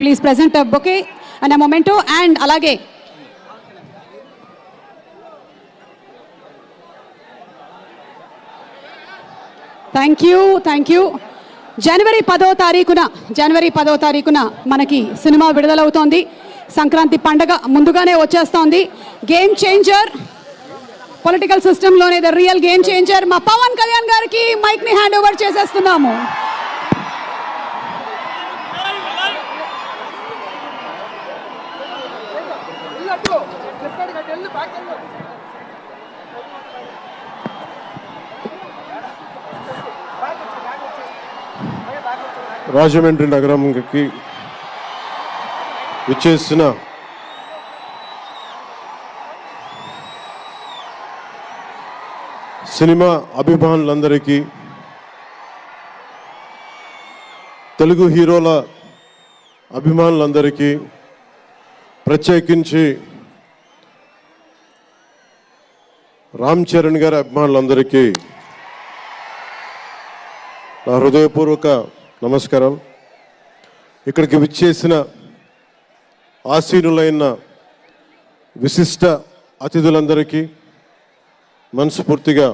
Please present a bouquet and a memento and alage. Thank you. జనవరి 10వ తారీఖున మనకి cinema విడుదలవుతోంది. Sankranti పండగ ముందుగానే వచ్చేస్తోంది. గేమ్ చేంజర్, పొలిటికల్ సిస్టంలోనే ద రియల్ గేమ్ చేంజర్ మా పవన్ కళ్యాణ్ గారికి మైక్ ని హ్యాండ్ ఓవర్ చేసేస్తున్నాము. రాజమండ్రి నగరంకి విచ్చేసిన సినిమా అభిమానులందరికీ, తెలుగు హీరోల అభిమానులందరికీ, ప్రత్యేకించి రామ్ చరణ్ గారి అభిమానులందరికీ నా హృదయపూర్వక నమస్కారం. ఇక్కడికి విచ్చేసిన ఆసీనులైన విశిష్ట అతిథులందరికీ మనస్ఫూర్తిగా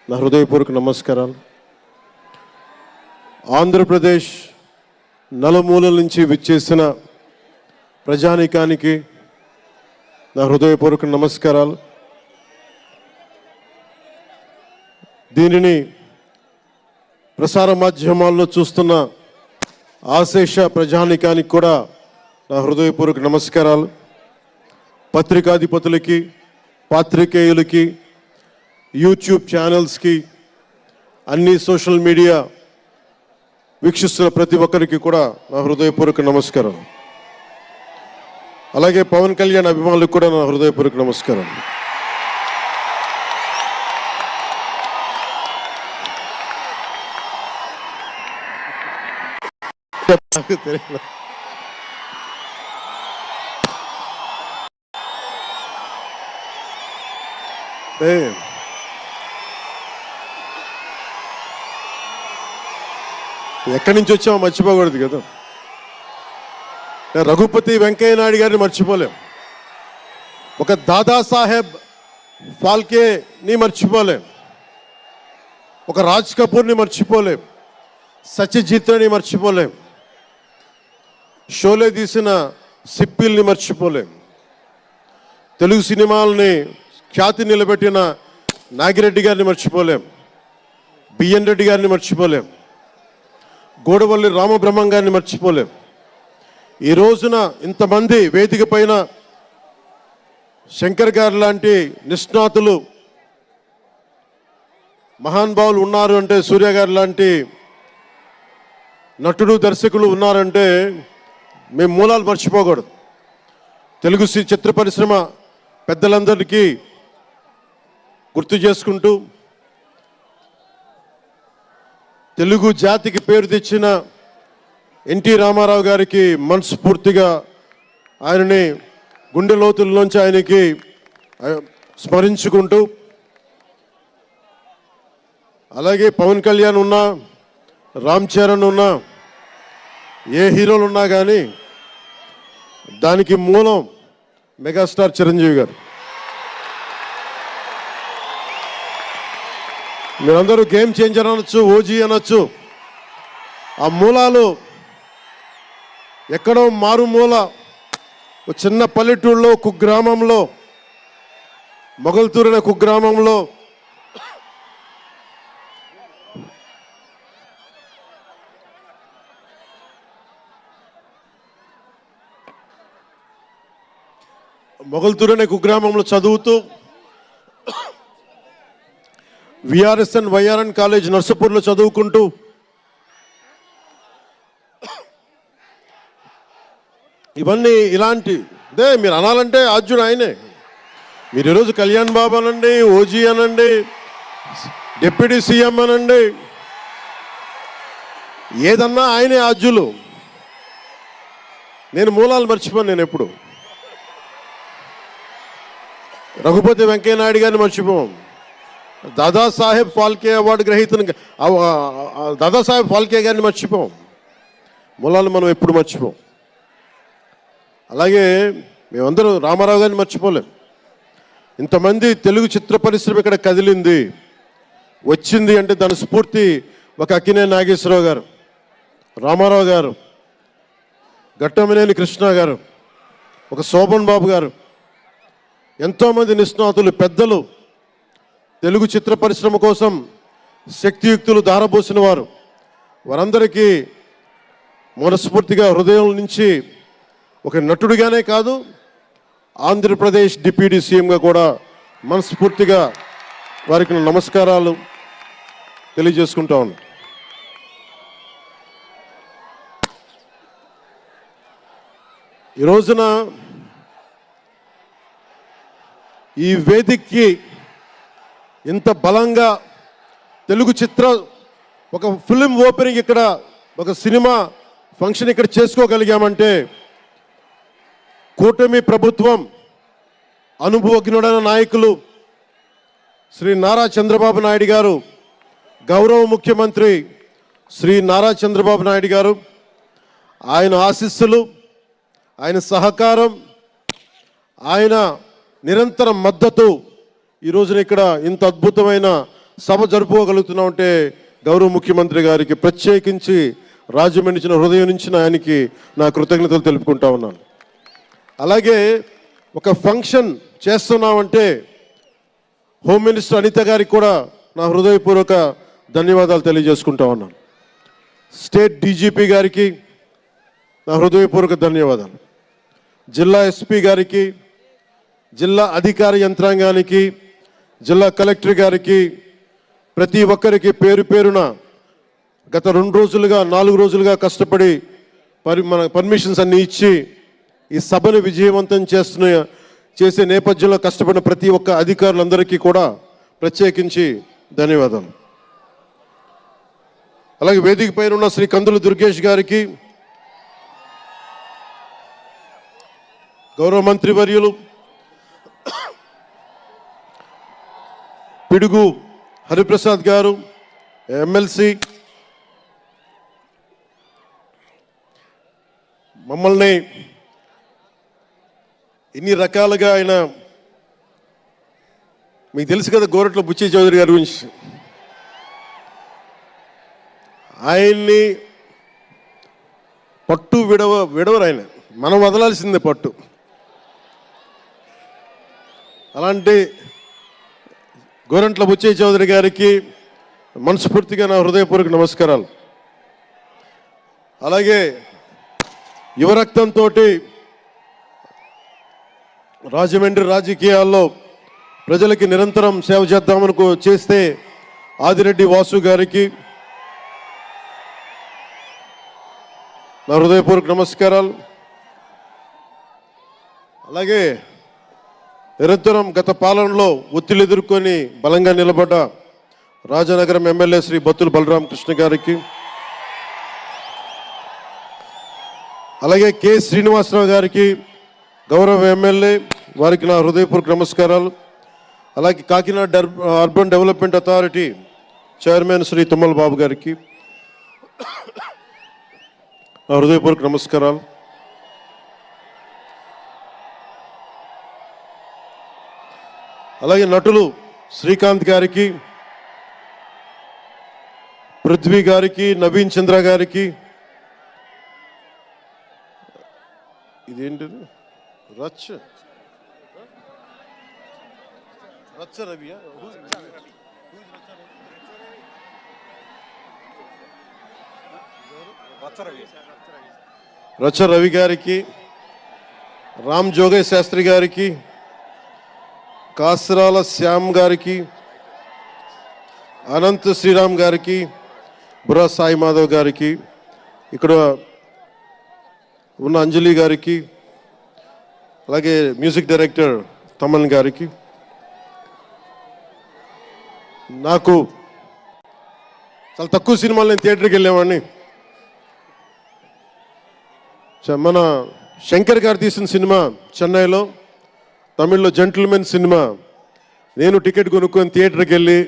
నా హృదయపూర్వక నమస్కారాలు. ఆంధ్రప్రదేశ్ నలుమూలల నుంచి విచ్చేసిన ప్రజానీకానికి నా హృదయపూర్వక నమస్కారాలు. దీనిని ప్రసార మాధ్యమాల్లో చూస్తున్న ఆశేష ప్రజానీకానికి కూడా నా హృదయపూర్వక నమస్కారాలు. పత్రికాధిపతులకి, పాత్రికేయులకి, యూట్యూబ్ ఛానల్స్కి, అన్ని సోషల్ మీడియా వీక్షిస్తున్న ప్రతి ఒక్కరికి కూడా నా హృదయపూర్వక నమస్కారం. అలాగే పవన్ కళ్యాణ్ అభిమానులకు కూడా నా హృదయపూర్వక నమస్కారం. ఎక్కడి నుంచి వచ్చామో మర్చిపోకూడదు కదా. రఘుపతి వెంకయ్య నాయుడు గారిని మర్చిపోలేం, ఒక దాదాసాహెబ్ ఫాల్కేని మర్చిపోలేం, ఒక రాజ్ కపూర్ని మర్చిపోలేం, సత్యజిత్ని మర్చిపోలేం, షోలే తీసిన సిప్పిల్ని మర్చిపోలేం, తెలుగు సినిమాలని ఖ్యాతి నిలబెట్టిన నాగిరెడ్డి గారిని మర్చిపోలేం, బిఎన్ రెడ్డి గారిని మర్చిపోలేం, గోడవల్లి రామబ్రహ్మం గారిని మర్చిపోలేం. ఈ రోజున ఇంతమంది వేదిక పైన శంకర్ గారు లాంటి నిష్ణాతులు, మహానుభావులు ఉన్నారు అంటే, సూర్య గారు లాంటి నటుడు, దర్శకులు ఉన్నారంటే మేము మూలాలు మర్చిపోకూడదు. తెలుగు చిత్ర పరిశ్రమ పెద్దలందరికీ గుర్తు చేసుకుంటూ, తెలుగు జాతికి పేరు తెచ్చిన ఎన్టీ రామారావు గారికి మనస్ఫూర్తిగా ఆయనని గుండె లోతుల్లోంచి ఆయనకి స్మరించుకుంటూ, అలాగే పవన్ కళ్యాణ్ ఉన్నా, రామ్ చరణ్ ఉన్నా, ఏ హీరోలు ఉన్నా కానీ దానికి మూలం మెగాస్టార్ చిరంజీవి గారు. మీరందరూ గేమ్ చేంజర్ అనొచ్చు, ఓజీ అనొచ్చు. ఆ మూలాలు ఎక్కడో మారుమూల చిన్న పల్లెటూరులో, కుగ్రామంలో, మొగల్తూరు అనే కుగ్రామంలో చదువుతూ విఆర్ఎస్ఎన్ వైఆర్ఎన్ కాలేజ్ నర్సపూర్లో చదువుకుంటూ ఇవన్నీ ఇలాంటిదే మీరు అనాలంటే ఆద్యుడు ఆయనే. మీరు ఈరోజు కళ్యాణ్ బాబు అనండి, ఓజీ అనండి, డిప్యూటీ సీఎం అనండి, ఏదన్నా ఆయనే ఆద్యులు. నేను మూలాలు మర్చిపోను. నేను ఎప్పుడు రఘుపతి వెంకయ్య నాయుడు గారిని మర్చిపోం, దాదాసాహెబ్ ఫాల్కే అవార్డు గ్రహీతను దాదాసాహెబ్ ఫాల్కే గారిని మర్చిపోం. మూలాలు మనం ఎప్పుడు మర్చిపోం. అలాగే మేమందరం రామారావు గారిని మర్చిపోలేం. ఇంతమంది తెలుగు చిత్ర పరిశ్రమ ఇక్కడ కదిలింది వచ్చింది అంటే దాని స్ఫూర్తి ఒక అక్కినేని నాగేశ్వరరావు గారు, రామారావు గారు, ఘట్టమనేని కృష్ణ గారు, ఒక శోభన్ బాబు గారు, ఎంతోమంది నిష్ణాతులు పెద్దలు తెలుగు చిత్ర పరిశ్రమ కోసం శక్తియుక్తులు ధారపోసిన వారు. వారందరికీ మనస్ఫూర్తిగా హృదయం నుంచి ఒక నటుడిగానే కాదు ఆంధ్రప్రదేశ్ డిప్యూటీ సీఎంగా కూడా మనస్ఫూర్తిగా వారికి నమస్కారాలు తెలియజేసుకుంటా ఉన్నాను. ఈ రోజున ఈ వేదికకి ఇంత బలంగా తెలుగు చిత్ర ఒక ఫిలిం ఓపెనింగ్ ఇక్కడ ఒక సినిమా ఫంక్షన్ ఇక్కడ చేసుకోగలిగామంటే కూటమి ప్రభుత్వం అనుభవజ్ఞుడైన నాయకులు శ్రీ నారా చంద్రబాబు నాయుడు గారు, గౌరవ ముఖ్యమంత్రి శ్రీ నారా చంద్రబాబు నాయుడు గారు, ఆయన ఆశీస్సులు, ఆయన సహకారం, ఆయన నిరంతర మద్దతు ఈ రోజున ఇక్కడ ఇంత అద్భుతమైన సభ జరుపుకోగలుగుతున్నామంటే గౌరవ ముఖ్యమంత్రి గారికి ప్రత్యేకించి రాజమండ్రి హృదయం నుంచి ఆయనకి నా కృతజ్ఞతలు తెలుపుకుంటా ఉన్నాను. అలాగే ఒక ఫంక్షన్ చేస్తున్నామంటే హోమ్ మినిస్టర్ అనిత గారికి కూడా నా హృదయపూర్వక ధన్యవాదాలు తెలియజేసుకుంటా ఉన్నాను. స్టేట్ డీజీపీ గారికి నా హృదయపూర్వక ధన్యవాదాలు. జిల్లా ఎస్పీ గారికి, జిల్లా అధికార యంత్రాంగానికి, జిల్లా కలెక్టర్ గారికి, ప్రతి ఒక్కరికి పేరు పేరున గత 2 రోజులుగా 4 రోజులుగా కష్టపడి మన పర్మిషన్స్ అన్నీ ఇచ్చి ఈ సభను విజయవంతం చేసే నేపథ్యంలో కష్టపడిన ప్రతి ఒక్క అధికారులందరికీ కూడా ప్రత్యేకించి ధన్యవాదాలు. అలాగే వేదిక పైన ఉన్న శ్రీ కందులు దుర్గేష్ గారికి, గౌరవ మంత్రివర్యులు పిడుగు హరిప్రసాద్ గారు, ఎమ్మెల్సీ, మమ్మల్ని ఇన్ని రకాలుగా ఆయన, మీకు తెలుసు కదా గోరట్ల బుచ్చి చౌదరి గారి గురించి, ఆయన్ని పట్టు విడవరు ఆయన, మనం వదలాల్సిందే పట్టు. అలాంటి గోరంట్ల బుచ్చయ్య చౌదరి గారికి మనస్ఫూర్తిగా నా హృదయపూర్వక నమస్కారాలు. అలాగే యువరక్తంతో రాజమండ్రి రాజకీయాల్లో ప్రజలకి నిరంతరం సేవ చేద్దామని చేస్తే ఆదిరెడ్డి వాసు గారికి నా హృదయపూర్వక నమస్కారాలు. అలాగే నిరంతరం గత పాలనలో ఒత్తిళ్లు ఎదుర్కొని బలంగా నిలబడ్డ రాజనగరం ఎమ్మెల్యే శ్రీ బత్తుల బలరామకృష్ణ గారికి, అలాగే కె శ్రీనివాసరావు గారికి, గౌరవ ఎమ్మెల్యే, వారికి నా హృదయపూర్వక నమస్కారాలు. అలాగే Kakinada urban development authority chairman Shri Tummala Babu గారికి నా హృదయపూర్వక నమస్కారాలు. అలాగే నటులు శ్రీకాంత్ గారికి, పృథ్వీ గారికి, నవీన్ చంద్ర గారికి, ఇదేంటిది రచ్చ రవియా, రచ్చ రవి గారికి, రామ్ జోగయ్య శాస్త్రి గారికి, కాసరాల శ్యామ్ గారికి, అనంత్ శ్రీరామ్ గారికి, బుర్రా సాయి మాధవ్ గారికి, ఇక్కడ ఉన్న అంజలి గారికి, అలాగే మ్యూజిక్ డైరెక్టర్ తమన్ గారికి, నాకు చాలా తక్కువ సినిమాలు నేను థియేటర్కి వెళ్ళేవాడిని. మన శంకర్ గారు తీసిన సినిమా చెన్నైలో, తమిళ్లో జెంటిల్మెన్ సినిమా, నేను టికెట్ కొనుక్కొని థియేటర్కి వెళ్ళి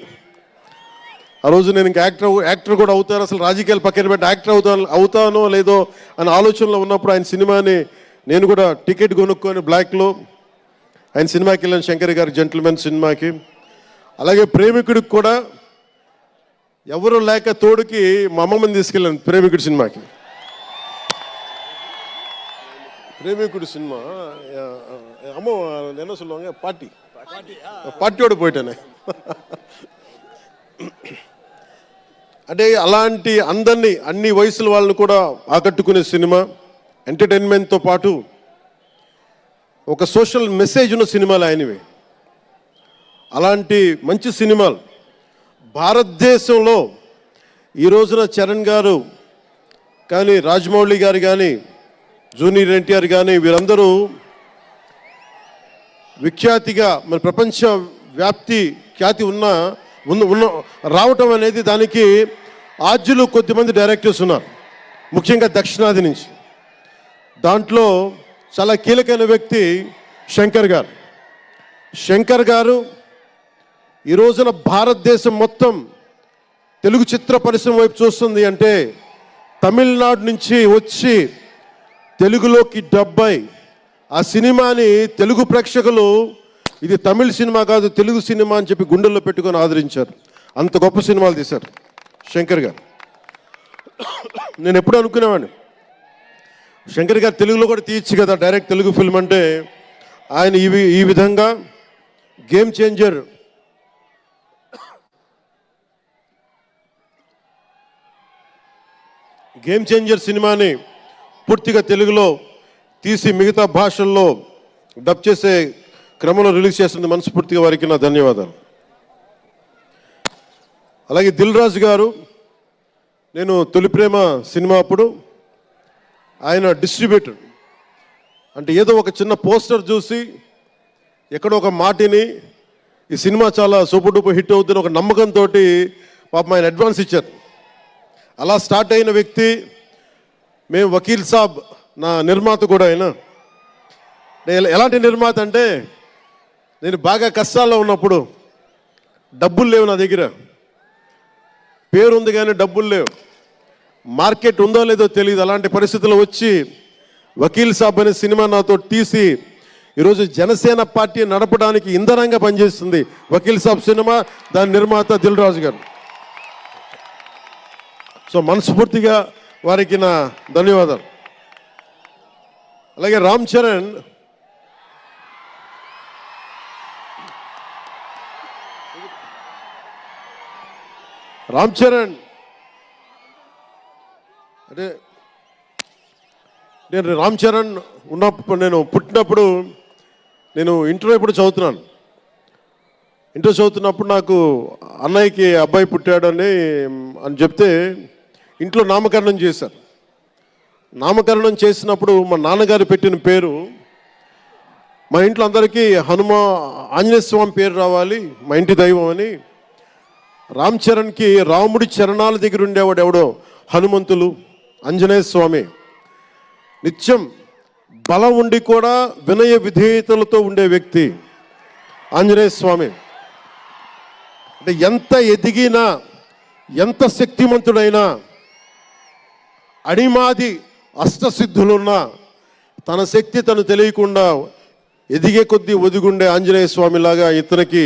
ఆ రోజు నేను ఇంకా యాక్టర్ కూడా అవుతాను, అసలు రాజకీయాలు పక్కన పెట్టి యాక్టర్ అవుతానో లేదో అనే ఆలోచనలో ఉన్నప్పుడు ఆయన సినిమాని నేను కూడా టికెట్ కొనుక్కొని బ్లాక్లో ఆయన సినిమాకి వెళ్ళాను, శంకర్ గారి జెంటిల్మెన్ సినిమాకి. అలాగే ప్రేమికుడికి కూడా ఎవరు లేక తోడుకి మా అమ్మమ్మని తీసుకెళ్ళాను ప్రేమికుడి సినిమాకి. ప్రేమికుడి సినిమా అమ్మ என்ன சொல்லுவாங்க పార్టీயோடு పోయిటానే. అంటే అలాంటి అందరినీ అన్ని వయసుల వాళ్ళని కూడా ఆకట్టుకునే సినిమా, ఎంటర్టైన్మెంట్తో పాటు ఒక సోషల్ మెసేజ్ ఉన్న సినిమాలు ఆయనవి. అలాంటి మంచి సినిమాలు భారతదేశంలో ఈ రోజున చరణ్ గారు కానీ, రాజమౌళి గారు కానీ, జూనియర్ ఎన్టీఆర్ కానీ వీరందరూ విఖ్యాతిగా మన ప్రపంచ వ్యాప్తి ఖ్యాతి ఉన్న రావటం అనేది దానికి ఆద్యులు కొద్దిమంది డైరెక్టర్స్ ఉన్నారు, ముఖ్యంగా దక్షిణాది నుంచి. దాంట్లో చాలా కీలకమైన వ్యక్తి శంకర్ గారు. శంకర్ గారు ఈ రోజున భారతదేశం మొత్తం తెలుగు చిత్ర పరిశ్రమ వైపు చూస్తుంది అంటే తమిళనాడు నుంచి వచ్చి తెలుగులోకి డబ్బై ఆ సినిమాని తెలుగు ప్రేక్షకులు ఇది తమిళ సినిమా కాదు తెలుగు సినిమా అని చెప్పి గుండెల్లో పెట్టుకొని ఆదరించారు. అంత గొప్ప సినిమాలు తీశారు శంకర్ గారు. నేను ఎప్పుడు అనుకునేవాడిని శంకర్ గారు తెలుగులో కూడా తీయచ్చు కదా డైరెక్ట్ తెలుగు ఫిల్మ్ అంటే. ఆయన ఈ విధంగా గేమ్ చేంజర్ సినిమాని పూర్తిగా తెలుగులో తీసి మిగతా భాషల్లో డబ్ చేసే క్రమంలో రిలీజ్ చేస్తుంది. మనస్ఫూర్తిగా వారికి నా ధన్యవాదాలు. అలాగే దిల్ రాజు గారు, నేను తొలి ప్రేమ సినిమా అప్పుడు ఆయన డిస్ట్రిబ్యూటర్. అంటే ఏదో ఒక చిన్న పోస్టర్ చూసి ఎక్కడో ఒక మాటిని ఈ సినిమా చాలా సూపర్ డూపర్ హిట్ అవుతుంది ఒక నమ్మకంతో పాపం ఆయన అడ్వాన్స్ ఇచ్చారు. అలా స్టార్ట్ అయిన వ్యక్తి. మేము వకీల్ సాబ్ నా నిర్మాత కూడా ఆయన. ఎలాంటి నిర్మాత అంటే నేను బాగా కష్టాల్లో ఉన్నప్పుడు డబ్బులు లేవు నా దగ్గర, పేరు ఉంది కానీ డబ్బులు లేవు, మార్కెట్ ఉందో లేదో తెలియదు. అలాంటి పరిస్థితుల్లో వచ్చి వకీల్ సాబ్ అనే సినిమా నాతో తీసి ఈరోజు జనసేన పార్టీ నడపడానికి ఇంధనంగా పనిచేస్తుంది వకీల్ సాబ్ సినిమా. దాని నిర్మాత దిల్ రాజు గారు. సో మనస్ఫూర్తిగా వారికి నా ధన్యవాదాలు. అలాగే రామ్ చరణ్ అంటే నేను రామ్ చరణ్ ఉన్నప్పుడు నేను పుట్టినప్పుడు నేను ఇంటర్ ఇప్పుడు చదువుతున్నాను. ఇంటర్ చదువుతున్నప్పుడు నాకు అన్నయ్యకి అబ్బాయి పుట్టాడని చెప్తే ఇంట్లో నామకరణం చేశారు. నామకరణం చేసినప్పుడు మా నాన్నగారు పెట్టిన పేరు మా ఇంట్లో అందరికీ ఆంజనేయ స్వామి పేరు రావాలి, మా ఇంటి దైవం అని. రామ్ చరణ్కి రాముడి చరణాల దగ్గర ఉండేవాడు ఎవడో హనుమంతులు, ఆంజనేయ స్వామి. నిత్యం బలం ఉండి కూడా వినయ విధేయతలతో ఉండే వ్యక్తి ఆంజనేయ స్వామి. అంటే ఎంత ఎదిగినా ఎంత శక్తిమంతుడైనా అడిమాది అష్టసిద్ధులున్నా తన శక్తి తను తెలియకుండా ఎదిగే కొద్దీ ఒదిగుండే ఆంజనేయ స్వామిలాగా ఇతనికి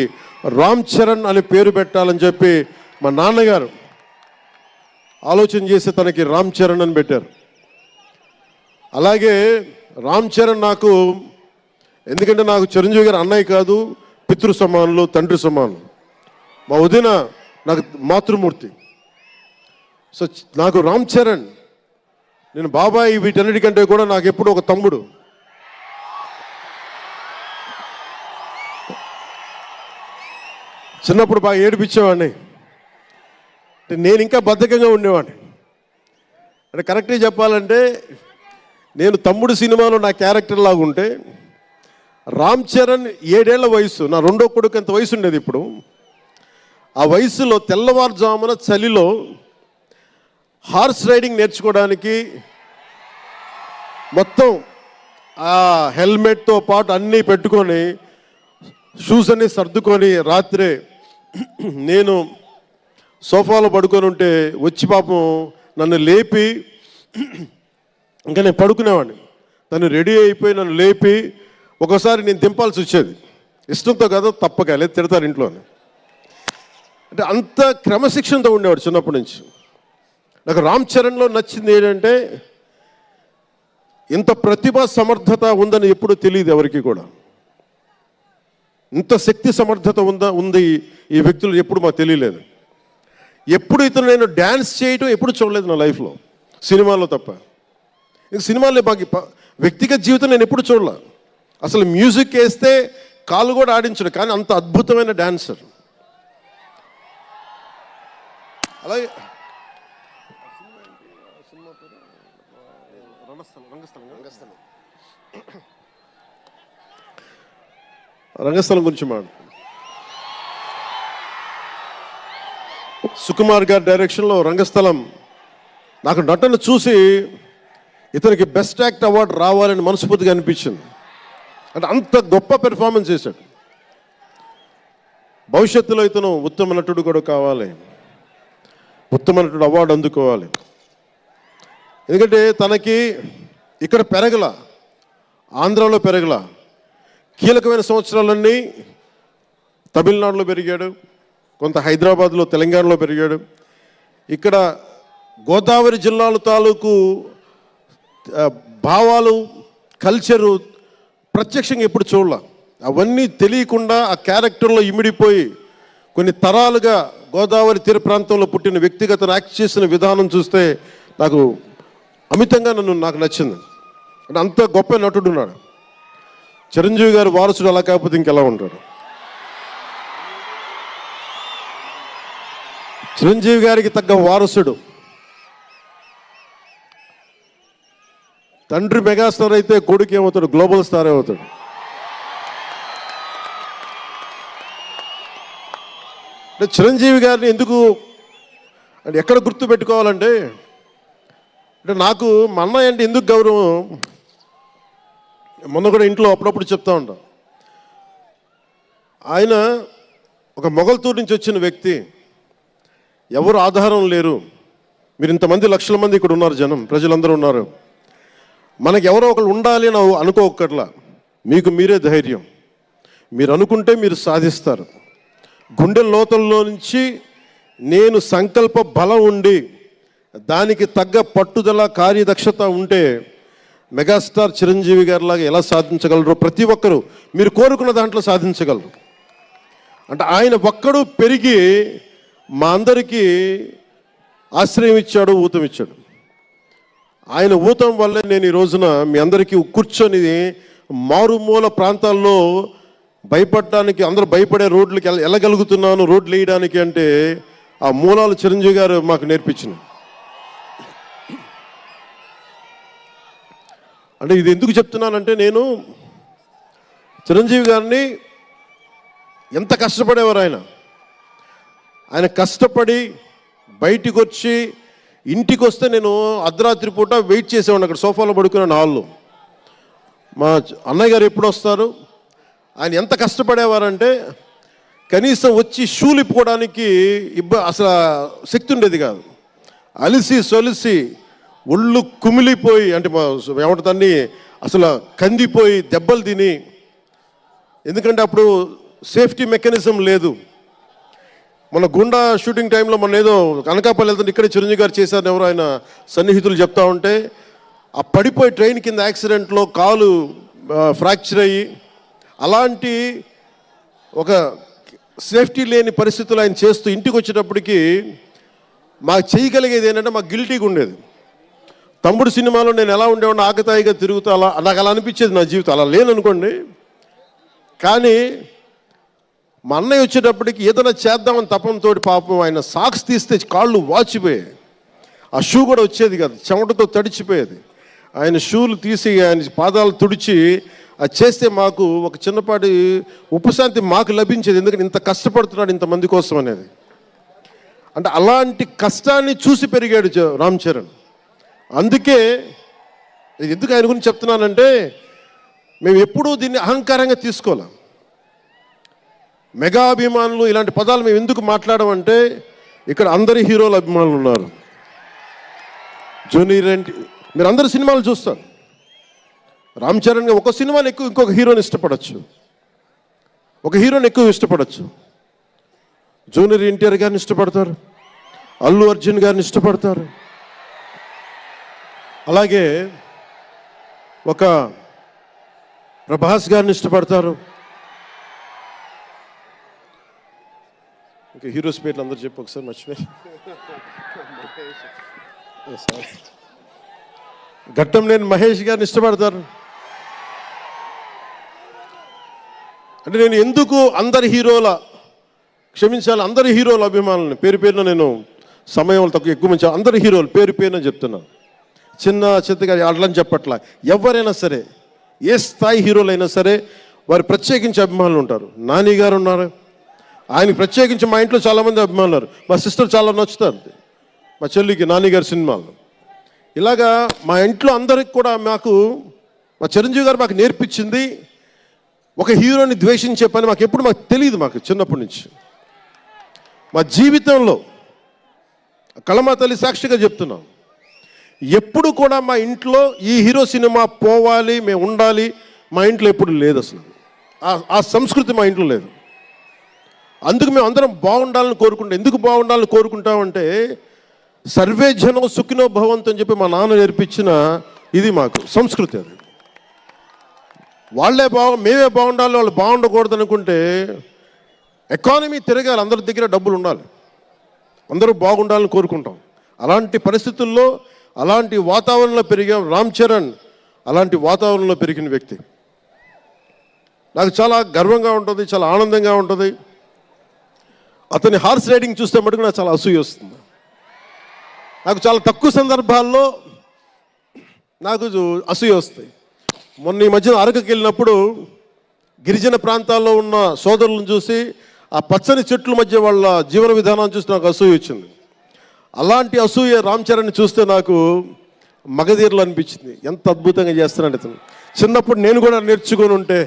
రామ్ చరణ్ అని పేరు పెట్టాలని చెప్పి మా నాన్నగారు ఆలోచన చేసి తనకి రామ్ చరణ్ అని పెట్టారు. అలాగే రామ్ చరణ్ నాకు ఎందుకంటే నాకు చిరంజీవి గారు అన్నయ్య కాదు, పితృ సమానులు, తండ్రి సమానులు. మా వదిన నాకు మాతృమూర్తి. సో నాకు రామ్ చరణ్, నేను బాబాయ్ వీటన్నిటికంటే కూడా నాకు ఎప్పుడు ఒక తమ్ముడు. చిన్నప్పుడు బాగా ఏడిపించేవాడిని, నేను ఇంకా బద్ధకంగా ఉండేవాడిని. అంటే కరెక్ట్గా చెప్పాలంటే నేను తమ్ముడు సినిమాలో నా క్యారెక్టర్ లాగా ఉంటే రామ్ చరణ్ 7 ఏళ్ల వయసు, నా రెండో కొడుకు ఎంత వయసు ఉండేది ఇప్పుడు. ఆ వయసులో తెల్లవారుజామున చలిలో హార్స్ రైడింగ్ నేర్చుకోవడానికి మొత్తం ఆ హెల్మెట్తో పాటు అన్నీ పెట్టుకొని షూస్ అన్నీ సర్దుకొని రాత్రే నేను సోఫాలో పడుకొని ఉంటే వచ్చి పాపం నన్ను లేపి ఇంకా నేను పడుకునేవాడిని. తను రెడీ అయిపోయి నన్ను లేపి ఒకసారి నేను దింపాల్సి వచ్చేది, ఇష్టంతో కాదు తప్పక, లేదు తిడతారు ఇంట్లోనే. అంటే అంత క్రమశిక్షణతో ఉండేవాడు చిన్నప్పటి నుంచి. నాకు రామ్ చరణ్లో నచ్చింది ఏంటంటే ఇంత ప్రతిభా సమర్థత ఉందని ఎప్పుడూ తెలియదు ఎవరికి కూడా. ఇంత శక్తి సమర్థత ఉంది ఈ వ్యక్తులు ఎప్పుడు మాకు తెలియలేదు. ఎప్పుడు ఇతను నేను డ్యాన్స్ చేయటం ఎప్పుడు చూడలేదు నా లైఫ్లో, సినిమాలో తప్ప. ఇంక సినిమాలో మాకు వ్యక్తిగత జీవితం నేను ఎప్పుడు చూడలే. అసలు మ్యూజిక్ వేస్తే కాలు కూడా ఆడించడు, కానీ అంత అద్భుతమైన డాన్సర్. అలాగే రంగస్థలం గురించి మాట సుకుమార్ గారి డైరెక్షన్లో రంగస్థలం నాకు నటన చూసి ఇతనికి బెస్ట్ యాక్ట్ అవార్డు రావాలని మనస్ఫూర్తిగా అనిపించింది. అంటే అంత గొప్ప పెర్ఫార్మెన్స్ చేశాడు. భవిష్యత్తులో ఇతను ఉత్తమ నటుడు కూడా కావాలి, ఉత్తమ నటుడు అవార్డు అందుకోవాలి. ఎందుకంటే తనకి ఇక్కడ పెరగల, ఆంధ్రాలో పెరగల, కీలకమైన సంవత్సరాలన్నీ తమిళనాడులో పెరిగాడు, కొంత హైదరాబాద్లో తెలంగాణలో పెరిగాడు. ఇక్కడ గోదావరి జిల్లాల తాలూకు భావాలు, కల్చరు ప్రత్యక్షంగా ఎప్పుడు చూడాల. అవన్నీ తెలియకుండా ఆ క్యారెక్టర్లో ఇమిడిపోయి కొన్ని తరాలుగా గోదావరి తీర ప్రాంతంలో పుట్టిన వ్యక్తిగత యాక్ట్ చేసిన విధానం చూస్తే నాకు అమితంగా నాకు నచ్చింది. అంటే అంత గొప్ప నటుడు ఉన్నాడు. చిరంజీవి గారు వారసుడు అలా కాకపోతే ఇంకెలా ఉంటాడు. చిరంజీవి గారికి తగ్గ వారసుడు. తండ్రి మెగాస్టార్ అయితే కొడుకు ఏమవుతాడు, గ్లోబల్ స్టార్ అవుతాడు. అంటే చిరంజీవి గారిని ఎందుకు అంటే ఎక్కడ గుర్తు పెట్టుకోవాలంటే, అంటే నాకు మా అన్నయ్య అంటే ఎందుకు గౌరవం, మొన్న కూడా ఇంట్లో అప్పుడప్పుడు చెప్తా ఉంటాం. ఆయన ఒక మొగల్తూరు నుంచి వచ్చిన వ్యక్తి, ఎవరు ఆధారం లేరు. మీరు ఇంతమంది లక్షల మంది ఇక్కడ ఉన్నారు, జనం ప్రజలందరూ ఉన్నారు. మనకి ఎవరో ఒకరు ఉండాలి అని అనుకోకట్లా, మీకు మీరే ధైర్యం. మీరు అనుకుంటే మీరు సాధిస్తారు. గుండె లోతుల్లో నుంచి నేను సంకల్ప బలం ఉండి దానికి తగ్గ పట్టుదల, కార్యదక్షత ఉంటే మెగాస్టార్ చిరంజీవి గారిలాగా ఎలా సాధించగలరో ప్రతి ఒక్కరూ మీరు కోరుకున్న దాంట్లో సాధించగలరు. అంటే ఆయన ఒక్కడు పెరిగి మా అందరికీ ఆశ్రయం ఇచ్చాడు, ఊతం ఇచ్చాడు. ఆయన ఊతం వల్లే నేను ఈ రోజున మీ అందరికీ కూర్చొని మారుమూల ప్రాంతాల్లో భయపడటానికి, అందరూ భయపడే రోడ్లకి వెళ్ళగలుగుతున్నాను, రోడ్లు వేయడానికి. అంటే ఆ మూలాలు చిరంజీవి గారు మాకు నేర్పించినాయి. అంటే ఇది ఎందుకు చెప్తున్నానంటే, నేను చిరంజీవి గారిని ఎంత కష్టపడేవారు ఆయన కష్టపడి బయటికి వచ్చి ఇంటికి వస్తే నేను అర్ధరాత్రి పూట వెయిట్ చేసేవాడిని అక్కడ సోఫాలో పడుకున్నాను హాల్లో. మా అన్నయ్య గారు ఎప్పుడు వస్తారు, ఆయన ఎంత కష్టపడేవారంటే కనీసం వచ్చి షూలు ఇప్పుకోవడానికి అసలు శక్తి ఉండేది కాదు. అలిసి సొలిసి ఒళ్ళు కుమిలిపోయి, అంటే ఏమంటుందని అసలు కందిపోయి దెబ్బలు తిని, ఎందుకంటే అప్పుడు సేఫ్టీ మెకానిజం లేదు. మన గుండా షూటింగ్ టైంలో మన ఏదో అనకాపల్లి వెళ్తుంటే ఇక్కడే చిరంజీవి గారు చేశారని ఎవరు ఆయన సన్నిహితులు చెప్తా ఉంటే, ఆ పడిపోయి ట్రైన్ కింద యాక్సిడెంట్లో కాలు ఫ్రాక్చర్ అయ్యి, అలాంటి ఒక సేఫ్టీ లేని పరిస్థితులు ఆయన చేస్తూ ఇంటికి వచ్చేటప్పటికి మాకు చేయగలిగేది ఏంటంటే, మాకు గిల్టీగా ఉండేది. తమ్ముడు సినిమాలో నేను ఎలా ఉండేవాడిని, ఆకతాయిగా తిరుగుతూ అలా నాకు అలా అనిపించేది నా జీవితం. అలా లేననుకోండి, కానీ మా అన్నయ్య వచ్చేటప్పటికి ఏదైనా చేద్దామని తపంతో పాపం ఆయన సాక్స్ తీస్తే కాళ్ళు వాచిపోయాయి. ఆ షూ కూడా వచ్చేది కాదు, చెమటతో తడిచిపోయేది. ఆయన షూలు తీసి ఆయన పాదాలు తుడిచి అది చేస్తే మాకు ఒక చిన్నపాటి ఉపశాంతి మాకు లభించేది. ఎందుకంటే ఇంత కష్టపడుతున్నాడు ఇంతమంది కోసం అనేది. అంటే అలాంటి కష్టాన్ని చూసి పెరిగాడు రామ్ చరణ్. అందుకే ఎందుకు ఆయన గురించి చెప్తున్నానంటే, మేము ఎప్పుడూ దీన్ని అహంకారంగా తీసుకోలేం. మెగా అభిమానులు ఇలాంటి పదాలు మేము ఎందుకు మాట్లాడమంటే, ఇక్కడ అందరి హీరోల అభిమానులు ఉన్నారు. జూనియర్ ఎన్టీ, మీరు అందరు సినిమాలు చూస్తారు. రామ్ చరణ్ ఒక సినిమాని ఎక్కువ ఇంకొక హీరోని ఇష్టపడచ్చు, ఒక హీరోని ఎక్కువ ఇష్టపడచ్చు. జూనియర్ ఎన్టీఆర్ గారిని ఇష్టపడతారు, అల్లు అర్జున్ గారిని ఇష్టపడతారు, అలాగే ఒక ప్రభాస్ గారిని ఇష్టపడతారు. ఇంకా హీరోస్ పేర్లు అందరూ చెప్పు ఒకసారి, మర్చిపోయి. ఘట్టంనేని మహేష్ గారిని ఇష్టపడతారు. అంటే నేను ఎందుకు అందరి హీరోల, క్షమించాలి, అందరి హీరోల అభిమానులని పేరు పేరున నేను సమయం తక్కువ ఎక్కువ మంచి అందరి హీరోలు పేరు పేరున చెప్తున్నాను. చిన్న చిత్తగా అట్లని చెప్పట్లా. ఎవరైనా సరే, ఏ స్థాయి హీరోలైనా సరే వారు ప్రత్యేకించి అభిమానులు ఉంటారు. నాని గారు ఉన్నారు, ఆయనకి ప్రత్యేకించి మా ఇంట్లో చాలామంది అభిమానులు ఉన్నారు. మా సిస్టర్ చాలా నచ్చుతారు మా చెల్లికి నాని గారి సినిమాలు. ఇలాగా మా ఇంట్లో అందరికి కూడా మాకు మా చిరంజీవి గారు మాకు నేర్పించింది ఒక హీరోని ద్వేషించే పని మాకు ఎప్పుడు మాకు తెలియదు. మాకు చిన్నప్పటి నుంచి మా జీవితంలో కళమా తల్లి సాక్షిగా చెప్తున్నాం, ఎప్పుడు కూడా మా ఇంట్లో ఈ హీరో సినిమా పోవాలి, మేము ఉండాలి, మా ఇంట్లో ఎప్పుడు లేదు. అసలు ఆ సంస్కృతి మా ఇంట్లో లేదు. అందుకు మేము అందరం బాగుండాలని కోరుకుంటాం. ఎందుకు బాగుండాలని కోరుకుంటామంటే సర్వే జనం సుఖినో భవంతు అని చెప్పి మా నాన్న నేర్పించిన ఇది మాకు సంస్కృతి. అది వాళ్ళే మేమే బాగుండాలి, వాళ్ళు బాగుండకూడదు అనుకుంటే ఎకానమీ తిరగాలి, అందరి దగ్గర డబ్బులు ఉండాలి, అందరూ బాగుండాలని కోరుకుంటాం. అలాంటి పరిస్థితుల్లో అలాంటి వాతావరణంలో పెరిగాం. రామ్ చరణ్ అలాంటి వాతావరణంలో పెరిగిన వ్యక్తి. నాకు చాలా గర్వంగా ఉంటుంది, చాలా ఆనందంగా ఉంటుంది. అతని హార్స్ రైడింగ్ చూస్తే మటుకు నాకు చాలా అసూయ వస్తుంది. నాకు చాలా తక్కువ సందర్భాల్లో నాకు అసూయ వస్తాయి. మొన్న ఈ మధ్యన అరకుకి వెళ్ళినప్పుడు గిరిజన ప్రాంతాల్లో ఉన్న సోదరులను చూసి ఆ పచ్చని చెట్ల మధ్య వాళ్ళ జీవన విధానాన్ని చూసి నాకు అసూయ వచ్చింది. అలాంటి అసూయ రామ్ చరణ్ని చూస్తే నాకు మగధీరలు అనిపించింది. ఎంత అద్భుతంగా చేస్తున్నాడు ఇతను. చిన్నప్పుడు నేను కూడా నేర్చుకొని ఉంటే,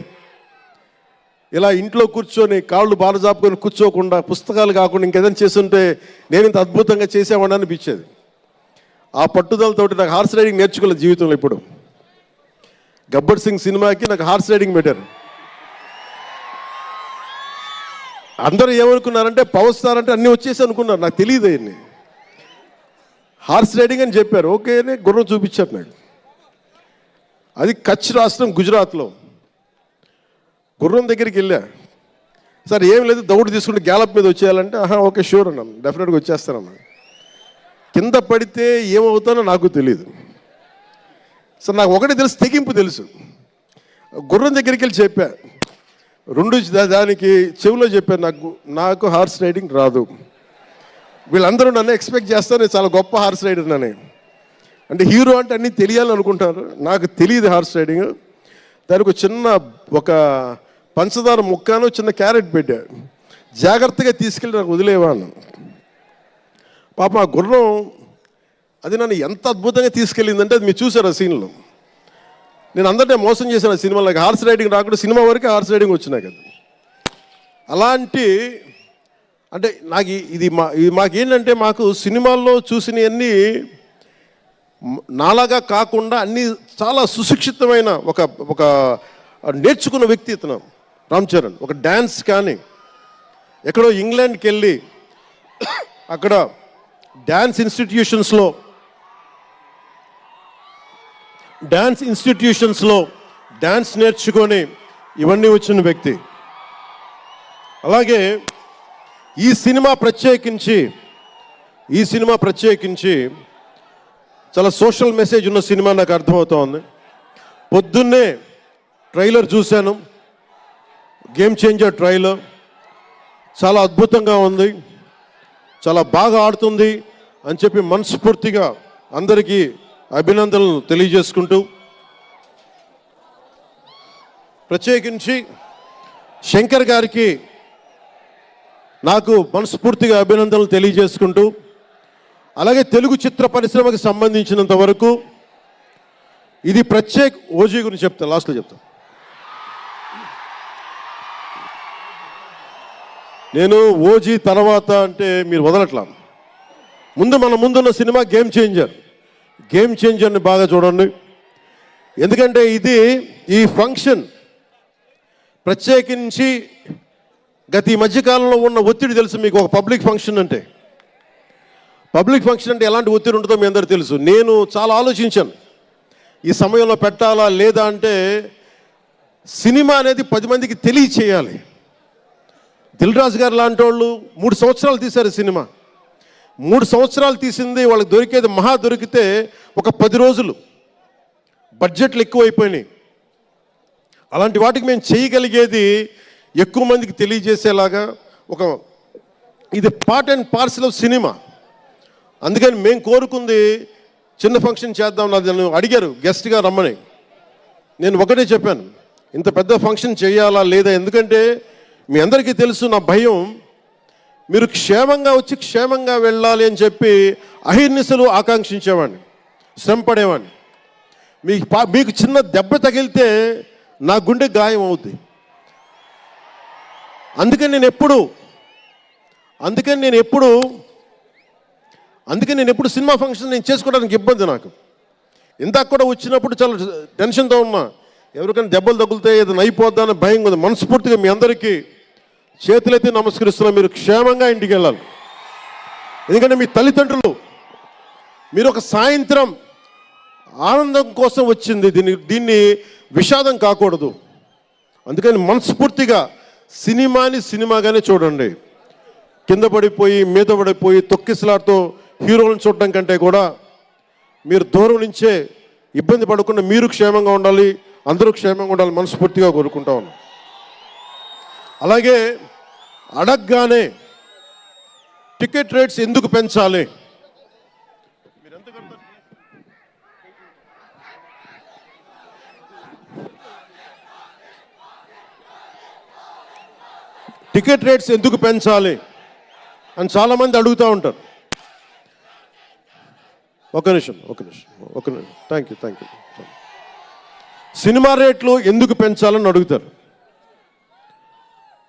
ఇలా ఇంట్లో కూర్చొని కాళ్ళు బాలజాపుకొని కూర్చోకుండా, పుస్తకాలు కాకుండా ఇంకేదైనా చేస్తుంటే నేను ఇంత అద్భుతంగా చేసేవాడిని అనిపించేది. ఆ పట్టుదలతోటి నాకు హార్స్ రైడింగ్ నేర్చుకోలేదు జీవితంలో. ఇప్పుడు గబ్బర్ సింగ్ సినిమాకి నాకు హార్స్ రైడింగ్ పెట్టారు. అందరూ ఏమనుకున్నారంటే పవర్ స్టార్ అంటే అన్నీ వచ్చేసి అనుకున్నారు. నాకు తెలియదు అవన్నీ. హార్స్ రైడింగ్ అని చెప్పారు, ఓకే అని గుర్రం చూపించారు నాకు. అది కచ్ రాష్ట్రం గుజరాత్లో. గుర్రం దగ్గరికి వెళ్ళా, సార్ ఏం లేదు దౌడు తీసుకుంటే గ్యాలప్ మీద వచ్చేయాలంటే ఓకే షూర్ అన్నాను, డెఫినెట్గా వచ్చేస్తానన్నా. కింద పడితే ఏమవుతానో నాకు తెలియదు. సార్ నాకు ఒకటి తెలుసు, తెగింపు తెలుసు. గుర్రం దగ్గరికి వెళ్ళి చెప్పా, దానికి చెవిలో చెప్పాను, నాకు హార్స్ రైడింగ్ రాదు. వీళ్ళందరూ నన్ను ఎక్స్పెక్ట్ చేస్తారు నేను చాలా గొప్ప హార్స్ రైడర్ అని. అంటే హీరో అంటే అన్నీ తెలియాలని అనుకుంటారు. నాకు తెలియదు హార్స్ రైడింగ్. దానికి ఒక పంచదార ముక్కను చిన్న క్యారెట్ పెట్టాడు, జాగ్రత్తగా తీసుకెళ్ళి నాకు వదిలేవా అన్నాను. పాప ఆ గుర్రం అది నన్ను ఎంత అద్భుతంగా తీసుకెళ్ళిందంటే అది మీరు చూసారు ఆ సీన్లో. నేను అందరినీ మోసం చేశాను ఆ సినిమాలో. నాకు హార్స్ రైడింగ్ రాకుండా సినిమా వరకే హార్స్ రైడింగ్ వచ్చినాయి కదా. అలాంటి అంటే నాకు ఇది మాకేంటంటే మాకు సినిమాల్లో చూసినవన్నీ నాలాగా కాకుండా అన్నీ చాలా సుశిక్షితమైన ఒక నేర్చుకున్న వ్యక్తి ఇతను రామ్ చరణ్. ఒక డ్యాన్స్ కానీ ఎక్కడో ఇంగ్లాండ్కి వెళ్ళి అక్కడ డ్యాన్స్ ఇన్స్టిట్యూషన్స్లో డ్యాన్స్ నేర్చుకొని ఇవన్నీ వచ్చిన వ్యక్తి. అలాగే ఈ సినిమా ప్రత్యేకించి చాలా సోషల్ మెసేజ్ ఉన్న సినిమా నాకు అర్థమవుతోంది. పొద్దున్నే ట్రైలర్ చూశాను, గేమ్ చేంజర్ ట్రైలర్. చాలా అద్భుతంగా ఉంది, చాలా బాగా ఆడుతుంది అని చెప్పి మనస్ఫూర్తిగా అందరికీ అభినందనలు తెలియజేసుకుంటూ, ప్రత్యేకించి శంకర్ గారికి నాకు మనస్ఫూర్తిగా అభినందనలు తెలియజేసుకుంటూ, అలాగే తెలుగు చిత్ర పరిశ్రమకు సంబంధించినంత వరకు ఇది ఓజీ గురించి చెప్తాను, లాస్ట్లో చెప్తాను. నేను ఓజీ తర్వాత అంటే మీరు వదలట్లా. ముందున్న సినిమా గేమ్ చేంజర్ని బాగా చూడండి. ఎందుకంటే ఇది ఈ ఫంక్షన్ ప్రత్యేకించి గత ఈ మధ్యకాలంలో ఉన్న ఒత్తిడి తెలుసు మీకు. ఒక పబ్లిక్ ఫంక్షన్ అంటే ఎలాంటి ఒత్తిడి ఉంటుందో మీ అందరికీ తెలుసు. నేను చాలా ఆలోచించాను ఈ సమయంలో పెట్టాలా లేదా అంటే, సినిమా అనేది 10 మందికి తెలియచేయాలి. దిల్ రాజు గారు లాంటి వాళ్ళు 3 సంవత్సరాలు తీశారు సినిమా. 3 సంవత్సరాలు తీసింది వాళ్ళకి దొరికేది మహా దొరికితే ఒక 10 రోజులు. బడ్జెట్లు ఎక్కువైపోయినాయి. అలాంటి వాటికి మేము చేయగలిగేది ఎక్కువ మందికి తెలియజేసేలాగా ఇది part and parcel of cinema. అందుకని మేము కోరుకుంది చిన్న ఫంక్షన్ చేద్దాం. నన్ను అడిగారు గెస్ట్గా రమ్మని. నేను ఒకటే చెప్పాను, ఇంత పెద్ద ఫంక్షన్ చేయాలా లేదా, ఎందుకంటే మీ అందరికీ తెలుసు నా భయం. మీరు క్షేమంగా వచ్చి క్షేమంగా వెళ్ళాలి అని చెప్పి అహిర్నిశలు ఆకాంక్షించేవాడిని, శ్రమ పడేవాడిని. మీకు చిన్న దెబ్బ తగిలితే నా గుండె గాయం అవుద్ది. అందుకని నేను ఎప్పుడు సినిమా ఫంక్షన్ నేను చేసుకోవడానికి ఇబ్బంది నాకు. ఇందాక కూడా వచ్చినప్పుడు చాలా టెన్షన్తో ఉన్నా, ఎవరికైనా దెబ్బలు తగులుతాయి ఏదైనా అయిపోద్దా అని భయం ఉంది. మనస్ఫూర్తిగా మీ అందరికీ చేతులైతే నమస్కరిస్తున్నా, మీరు క్షేమంగా ఇంటికి వెళ్ళాలి. ఎందుకంటే మీ తల్లిదండ్రులు మీరు ఒక సాయంత్రం ఆనందం కోసం వచ్చింది, దీన్ని విషాదం కాకూడదు. అందుకని మనస్ఫూర్తిగా సినిమాని సినిమాగానే చూడండి. కింద పడిపోయి మీద పడిపోయి తొక్కిసలాడుతూ హీరోలను చూడడం కంటే కూడా మీరు దూరం నుంచే ఇబ్బంది పడకుండా మీరు క్షేమంగా ఉండాలి, అందరూ క్షేమంగా ఉండాలి మనస్ఫూర్తిగా కోరుకుంటా ఉన్నాం. అలాగే అడగగానే టికెట్ రేట్స్ ఎందుకు పెంచాలి, టికెట్ రేట్స్ ఎందుకు పెంచాలి అని చాలామంది అడుగుతూ ఉంటారు. ఒక నిమిషం థ్యాంక్ యూ. సినిమా రేట్లు ఎందుకు పెంచాలని అడుగుతారు.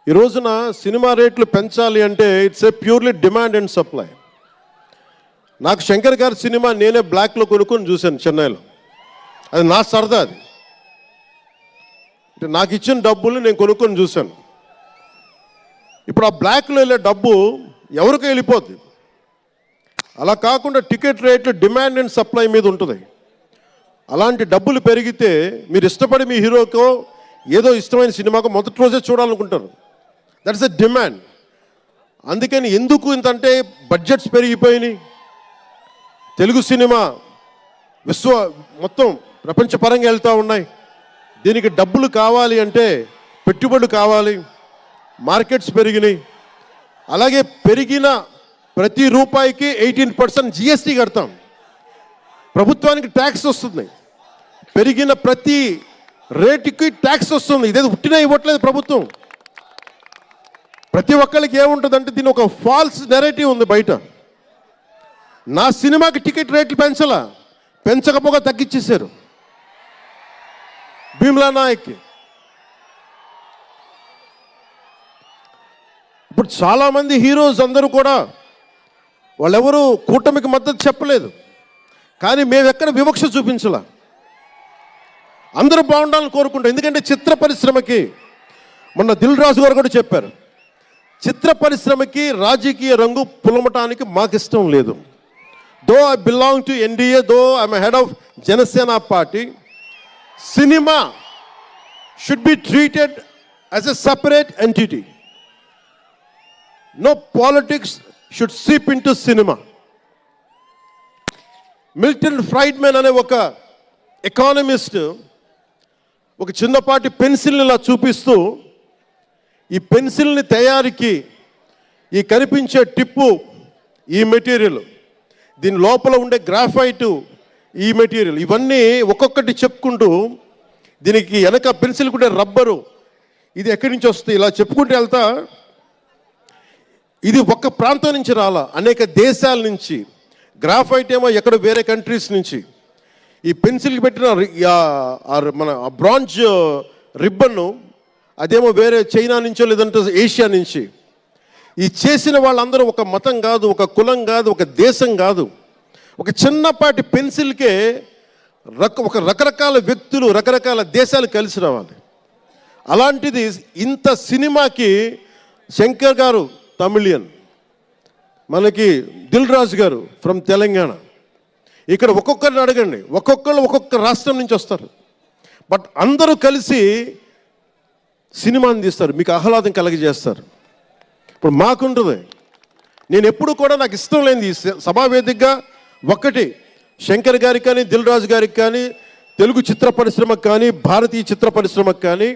ఈ రోజున సినిమా రేట్లు పెంచాలి అంటే it's a purely demand and supply. నాకు శంకర్ గారి సినిమా నేనే బ్లాక్లో కొనుక్కొని చూశాను చెన్నైలో. అది నా సరదా. అది అంటే నాకు ఇచ్చిన డబ్బులు నేను కొనుక్కొని చూశాను. ఇప్పుడు ఆ బ్లాక్లో వెళ్ళే డబ్బు ఎవరికి వెళ్ళిపోద్ది. అలా కాకుండా టికెట్ రేట్లు డిమాండ్ అండ్ సప్లై మీద ఉంటుంది. అలాంటి డబ్బులు పెరిగితే మీరు ఇష్టపడి మీ హీరోకో ఏదో ఇష్టమైన సినిమాకో మొదటి రోజే చూడాలనుకుంటారు. That's a demand. అందుకని ఎందుకు ఇంతంటే బడ్జెట్స్ పెరిగిపోయినాయి. తెలుగు సినిమా మొత్తం ప్రపంచపరంగా వెళ్తూ ఉన్నాయి. దీనికి డబ్బులు కావాలి అంటే పెట్టుబడులు కావాలి, మార్కెట్స్ పెరిగినాయి. అలాగే పెరిగిన ప్రతి రూపాయికి 18% జిఎస్టీ కడతాం. ప్రభుత్వానికి ట్యాక్స్ వస్తుంది. పెరిగిన ప్రతి రేటుకి ట్యాక్స్ వస్తుంది. ఇదేదో ఉట్టినా ఇవ్వట్లేదు ప్రభుత్వం. ప్రతి ఒక్కరికి ఏముంటుందంటే దీని ఒక ఫాల్స్ నెరేటివ్ ఉంది బయట. నా సినిమాకి టికెట్ రేట్లు పెంచకపోగా తగ్గించేశారు. భీమ్లా నాయక్కి ఇప్పుడు చాలామంది హీరోస్ అందరూ కూడా వాళ్ళెవరూ కూటమికి మద్దతు చెప్పలేదు. కానీ మేము ఎక్కడ వివక్ష చూపించాల, అందరూ బాగుండాలని కోరుకుంటాం. ఎందుకంటే చిత్ర పరిశ్రమకి మొన్న దిల్ రాజు గారు కూడా చెప్పారు, చిత్ర పరిశ్రమకి రాజకీయ రంగు పులమటానికి మాకు ఇష్టం లేదు. Though I belong to NDA, though I'm head of Janasena party, cinema should be treated as a separate entity. No politics should seep into cinema. Milton Friedman అనే ఒక ఎకానమిస్ట్ ఒక చిన్నపాటి పెన్సిల్ని ఇలా చూపిస్తూ, ఈ పెన్సిల్ని తయారీకి ఈ కనిపించే టిప్పు ఈ మెటీరియల్, దీని లోపల ఉండే గ్రాఫైటు ఈ మెటీరియల్, ఇవన్నీ ఒక్కొక్కటి చెప్పుకుంటూ దీనికి వెనక పెన్సిల్ కూడా రబ్బరు, ఇది ఎక్కడి నుంచి వస్తుంది ఇలా చెప్పుకుంటూ వెళ్తా. ఇది ఒక్క ప్రాంతం నుంచి రాలా, అనేక దేశాల నుంచి. గ్రాఫైట్ ఏమో ఎక్కడ వేరే కంట్రీస్ నుంచి. ఈ పెన్సిల్కి పెట్టిన మన బ్రాంజ్ రిబ్బన్ను అదేమో వేరే చైనా నుంచో లేదంటే ఏషియా నుంచి. ఈ చేసిన వాళ్ళందరూ ఒక మతం కాదు, ఒక కులం కాదు, ఒక దేశం కాదు. ఒక చిన్నపాటి పెన్సిల్కే రకరకాల వ్యక్తులు రకరకాల దేశాలు కలిసి రావాలి. అలాంటిది ఇంత సినిమాకి శంకర్ గారు తమిళియన్, మనకి దిల్ రాజు గారు ఫ్రమ్ తెలంగాణ. ఇక్కడ ఒక్కొక్కరిని అడగండి, ఒక్కొక్కరు ఒక్కొక్క రాష్ట్రం నుంచి వస్తారు. బట్ అందరూ కలిసి సినిమాని తీస్తారు, మీకు ఆహ్లాదం కలిగజేస్తారు. ఇప్పుడు మాకుంటుంది, నేను ఎప్పుడు కూడా నాకు ఇష్టం లేనిది సభావేదికగా ఒక్కటి శంకర్ గారికి కానీ దిల్ రాజు గారికి కానీ తెలుగు చిత్ర పరిశ్రమకు కానీ భారతీయ చిత్ర పరిశ్రమకు కానీ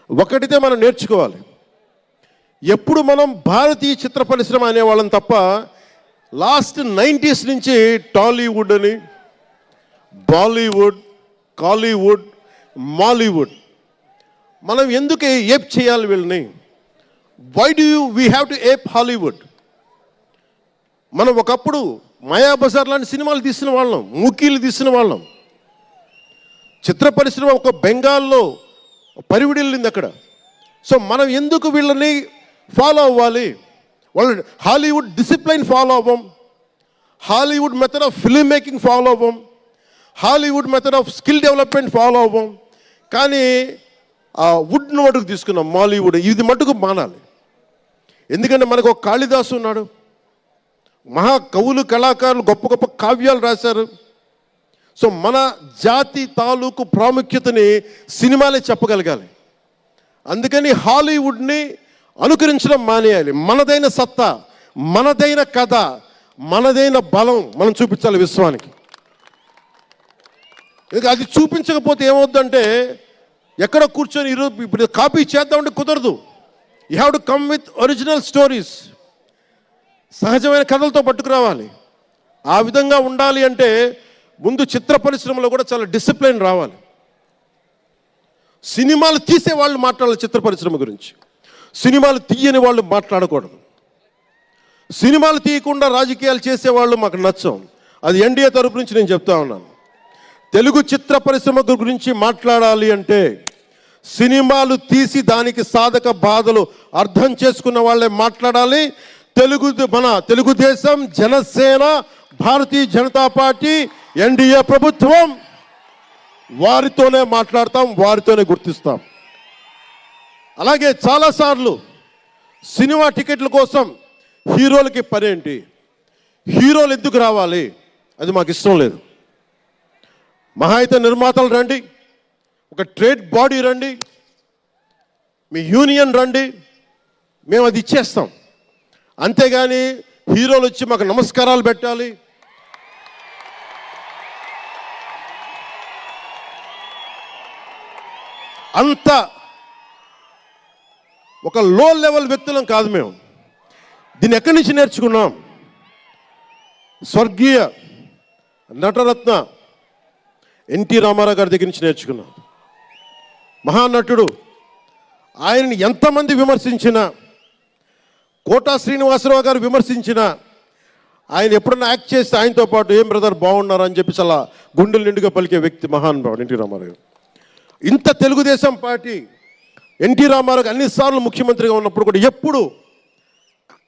ఒకటితే మనం నేర్చుకోవాలి. ఎప్పుడు మనం భారతీయ చిత్ర పరిశ్రమ అనేవాళ్ళం తప్ప లాస్ట్ 90s నుంచి టాలీవుడ్ అని, బాలీవుడ్, కాలీవుడ్, మాలీవుడ్ మనం ఎందుకు ఏప్ చేయాలి వీళ్ళని? Why do we have to ape Hollywood? మనం ఒకప్పుడు మాయాబజార్ లాంటి సినిమాలు తీసిన వాళ్ళం, మూకీలు తీసిన వాళ్ళం. చిత్ర పరిశ్రమ ఒక బెంగాల్లో పరివిడిల్లింది అక్కడ. సో మనం ఎందుకు వీళ్ళని ఫాలో అవ్వాలి? వాళ్ళు హాలీవుడ్ డిసిప్లైన్ ఫాలో అవ్వం, Hollywood method of film making follow అవ్వం, Hollywood method of skill development follow అవ్వం. కానీ ఆ వుడ్ను మటుకు తీసుకున్నాం, మాలీవుడ్. ఇది మటుకు మానాలి. ఎందుకంటే మనకు ఒక కాళిదాసు ఉన్నాడు, మహా కవులు కళాకారులు గొప్ప గొప్ప కావ్యాలు రాశారు. సో మన జాతి తాలూకు ప్రాముఖ్యతని సినిమాలే చెప్పగలగాలి. అందుకని హాలీవుడ్ని అనుకరించడం మానేయాలి. మనదైన సత్తా, మనదైన కథ, మనదైన బలం మనం చూపించాలి విశ్వానికి. అది చూపించకపోతే ఏమవుద్దంటే ఎక్కడ కూర్చొని ఈరోజు ఇప్పుడు కాపీ చేద్దామంటే కుదరదు. You have to come with original stories, సహజమైన కథలతో పట్టుకురావాలి. ఆ విధంగా ఉండాలి అంటే ముందు చిత్ర పరిశ్రమలో కూడా చాలా డిసిప్లిన్ రావాలి. సినిమాలు తీసే వాళ్ళు మాట్లాడాలి చిత్ర పరిశ్రమ గురించి, సినిమాలు తీయని వాళ్ళు మాట్లాడకూడదు. సినిమాలు తీయకుండా రాజకీయాలు చేసేవాళ్ళు మాకు నచ్చం. అది ఎన్డీఏ తరపు నుంచి నేను చెప్తా ఉన్నాను. తెలుగు చిత్ర పరిశ్రమ గురించి మాట్లాడాలి అంటే సినిమాలు తీసి దానికి సాధక బాధలు అర్థం చేసుకున్న వాళ్ళే మాట్లాడాలి. మన తెలుగుదేశం, జనసేన, భారతీయ జనతా పార్టీ, ఎన్డీఏ ప్రభుత్వం వారితోనే మాట్లాడతాం, వారితోనే గుర్తిస్తాం. అలాగే చాలాసార్లు సినిమా టికెట్ల కోసం హీరోలకి పనేంటి, హీరోలు ఎందుకు రావాలి, అది మాకు ఇష్టం లేదు. మహా అయితే నిర్మాతలు రండి, ఒక ట్రేడ్ బాడీ రండి, మీ యూనియన్ రండి, మేము అది ఇచ్చేస్తాం. అంతేగాని హీరోలు వచ్చి మాకు నమస్కారాలు పెట్టాలి, అంత ఒక లో లెవెల్ వ్యక్తులం కాదు మేము. దీన్ని ఎక్కడి నుంచి నేర్చుకున్నాం? స్వర్గీయ నటరత్న ఎన్టీ రామారావు గారి దగ్గర నుంచి నేర్చుకున్నాం. మహానటుడు, ఆయనని ఎంతమంది విమర్శించినా, కోటా శ్రీనివాసరావు గారు విమర్శించినా, ఆయన ఎప్పుడన్నా యాక్ట్ చేస్తే ఆయనతో పాటు ఏం బ్రదర్ బాగున్నారు అని చెప్పి చాలా గుండెలు నిండుగా పలికే వ్యక్తి మహానుభావుడు ఎన్టీ రామారావు గారు. ఇంత తెలుగుదేశం పార్టీ ఎన్టీ రామారావు అన్నిసార్లు ముఖ్యమంత్రిగా ఉన్నప్పుడు కూడా ఎప్పుడు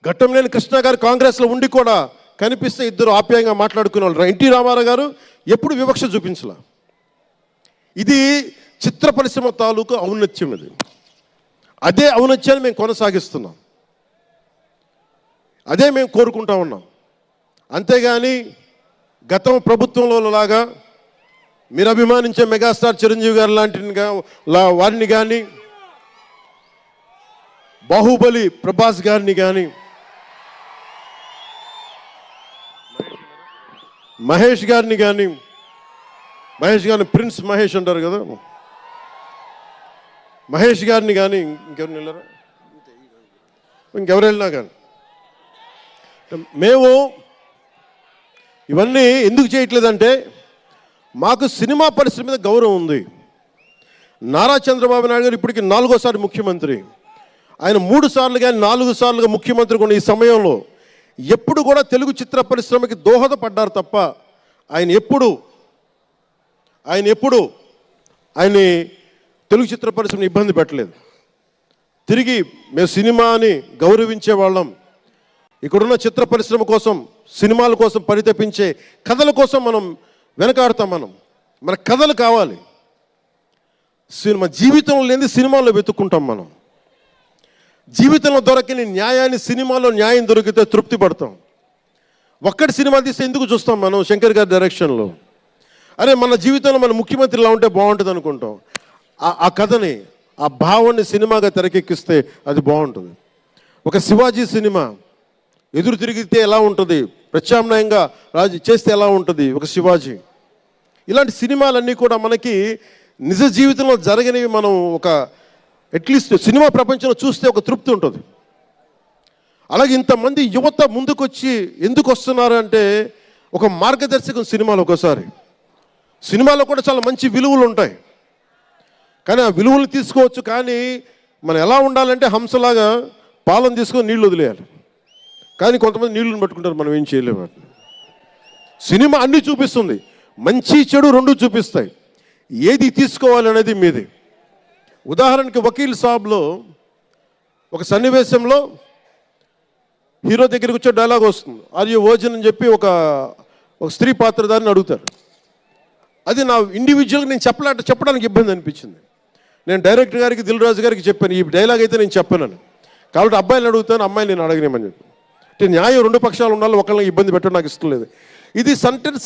ఘట్టంలేని కృష్ణ గారు కాంగ్రెస్లో ఉండి కూడా కనిపిస్తే ఇద్దరు ఆప్యాయంగా మాట్లాడుకునే వాళ్ళు. ఎన్టీ రామారావు గారు ఎప్పుడు వివక్ష చూపించలే. ఇది చిత్ర పరిశ్రమ తాలూకు ఔన్నత్యం. ఇది అదే ఔన్నత్యాన్ని మేము కొనసాగిస్తున్నాం, అదే మేము కోరుకుంటా ఉన్నాం. అంతేగాని గతం ప్రభుత్వంలో లాగా మీరు అభిమానించే మెగాస్టార్ చిరంజీవి గారు లాంటి వారిని కానీ, బాహుబలి ప్రభాస్ గారిని కానీ, మహేష్ గారిని కానీ, మహేష్ గారిని ప్రిన్స్ మహేష్ అంటారు కదా, మహేష్ గారిని కానీ, ఇంకెవరిని వెళ్ళారా, ఇంకెవరు వెళ్ళినా కానీ మేము ఇవన్నీ ఎందుకు చేయట్లేదంటే మాకు సినిమా పరిశ్రమ మీద గౌరవం ఉంది. నారా చంద్రబాబు నాయుడు గారు ఇప్పటికి 4వ ముఖ్యమంత్రి. ఆయన 3 సార్లు కానీ 4 సార్లుగా ముఖ్యమంత్రి ఉన్న ఈ సమయంలో ఎప్పుడు కూడా తెలుగు చిత్ర పరిశ్రమకి దోహదపడ్డారు తప్ప ఆయన ఎప్పుడు తెలుగు చిత్ర పరిశ్రమని ఇబ్బంది పెట్టలేదు. తిరిగి మేము సినిమాని గౌరవించే వాళ్ళం. ఇక్కడున్న చిత్ర పరిశ్రమ కోసం, సినిమాల కోసం పరితపించే కథల కోసం మనం వెనకాడతాం. మనం మన కథలు కావాలి. సినిమా జీవితంలో లేని సినిమాల్లో వెతుక్కుంటాం మనం. జీవితంలో దొరకని న్యాయాన్ని సినిమాలో న్యాయం దొరికితే తృప్తి పడతాం. ఒక్కటి సినిమా తీస్తే ఎందుకు చూస్తాం మనం? శంకర్ గారి డైరెక్షన్లో అరే మన జీవితంలో మన ముఖ్యమంత్రిలా ఉంటే బాగుంటుంది అనుకుంటాం. ఆ కథని, ఆ భావాన్ని సినిమాగా తెరకెక్కిస్తే అది బాగుంటుంది. ఒక శివాజీ సినిమా ఎదురు తిరిగితే ఎలా ఉంటుంది, ప్రత్యామ్నాయంగా రాజు చేస్తే ఎలా ఉంటుంది ఒక శివాజీ. ఇలాంటి సినిమాలన్నీ కూడా మనకి నిజ జీవితంలో జరగనివి. మనం ఒక అట్లీస్ట్ సినిమా ప్రపంచంలో చూస్తే ఒక తృప్తి ఉంటుంది. అలాగే ఇంతమంది యువత ముందుకొచ్చి ఎందుకు వస్తున్నారు అంటే ఒక మార్గదర్శకం సినిమాలు. ఒకసారి సినిమాలో కూడా చాలా మంచి విలువలు ఉంటాయి, కానీ ఆ విలువలు తీసుకోవచ్చు. కానీ మనం ఎలా ఉండాలంటే హంసలాగా పాలను తీసుకొని నీళ్ళు వదిలేయాలి. కానీ కొంతమంది నీళ్ళని పట్టుకుంటారు, మనం ఏం చేయలేము. సినిమా అన్నీ చూపిస్తుంది, మంచి చెడు రెండు చూపిస్తాయి. ఏది తీసుకోవాలి అనేది మీది. ఉదాహరణకి వకీల్ సాబ్లో ఒక సన్నివేశంలో హీరో దగ్గరికి వచ్చే డైలాగ్ వస్తుంది, ఆర్ యు వర్జిన్ అని చెప్పి ఒక స్త్రీ పాత్రధారిని అడుగుతారు. అది నా ఇండివిజువల్గా నేను చెప్పడానికి ఇబ్బంది అనిపించింది. నేను డైరెక్టర్ గారికి, దిల్ రాజు గారికి చెప్పాను, ఈ డైలాగ్ అయితే నేను చెప్పాను. కాబట్టి అబ్బాయిని అడుగుతాను, అమ్మాయిని నేను అడగనేమని చెప్పి. అంటే న్యాయం రెండు పక్షాలు ఉండాలి, ఒకళ్ళని ఇబ్బంది పెట్టడం నాకు ఇష్టం లేదు. ఇది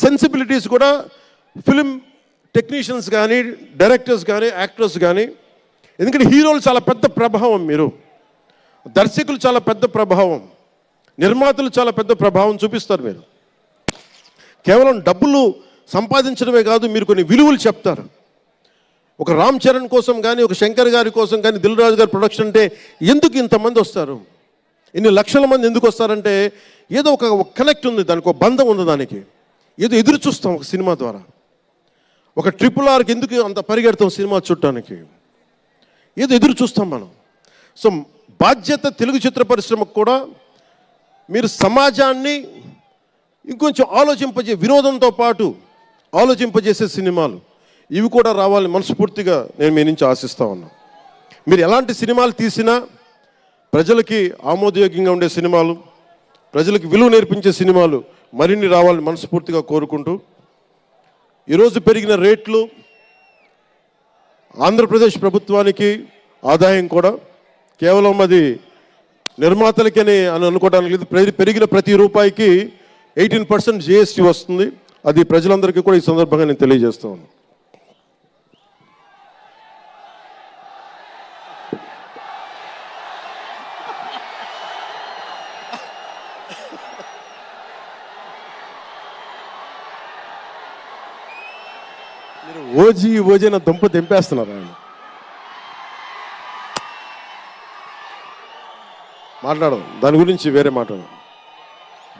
సెన్సిబిలిటీస్ కూడా ఫిలిం టెక్నీషియన్స్ కానీ, డైరెక్టర్స్ కానీ, యాక్టర్స్ కానీ, ఎందుకంటే హీరోలు చాలా పెద్ద ప్రభావం, మీరు దర్శకులు చాలా పెద్ద ప్రభావం, నిర్మాతలు చాలా పెద్ద ప్రభావం చూపిస్తారు. మీరు కేవలం డబ్బులు సంపాదించడమే కాదు, మీరు కొన్ని విలువలు చెప్తారు. ఒక రామ్ చరణ్ కోసం కానీ, ఒక శంకర్ గారి కోసం కానీ, దిల్ రాజు గారి ప్రొడక్షన్ అంటే ఎందుకు ఇంతమంది వస్తారు, ఇన్ని లక్షల మంది ఎందుకు వస్తారంటే ఏదో ఒక కనెక్ట్ ఉంది, దానికి ఒక బంధం ఉంది, దానికి ఏదో ఎదురు చూస్తాం ఒక సినిమా ద్వారా. ఒక RRRకి ఎందుకు అంత పరిగెడతాం సినిమా చూడటానికి, ఏదో ఎదురు చూస్తాం మనం. సో బాధ్యత తెలుగు చిత్ర పరిశ్రమకు కూడా మీరు సమాజాన్ని ఇంకొంచెం వినోదంతో పాటు ఆలోచింపజేసే సినిమాలు ఇవి కూడా రావాలని మనస్ఫూర్తిగా నేను మీ నుంచి ఆశిస్తా ఉన్నాను. మీరు ఎలాంటి సినిమాలు తీసినా ప్రజలకి ఆమోదయోగ్యంగా ఉండే సినిమాలు, ప్రజలకు విలువ నేర్పించే సినిమాలు మరిన్ని రావాలని మనస్ఫూర్తిగా కోరుకుంటూ, ఈరోజు పెరిగిన రేట్లు ఆంధ్రప్రదేశ్ ప్రభుత్వానికి ఆదాయం కూడా కేవలం అది నిర్మాతలకని అని అనుకోవడానికి లేదు. పెరిగిన ప్రతి రూపాయికి 18% GST వస్తుంది. అది ప్రజలందరికీ కూడా ఈ సందర్భంగా నేను తెలియజేస్తా ఉన్నాను. మీరు ఓజీ నా దుంప తెంపేస్తున్నారు. ఆయన మాట్లాడడం దాని గురించి వేరే మాట్లాడడం.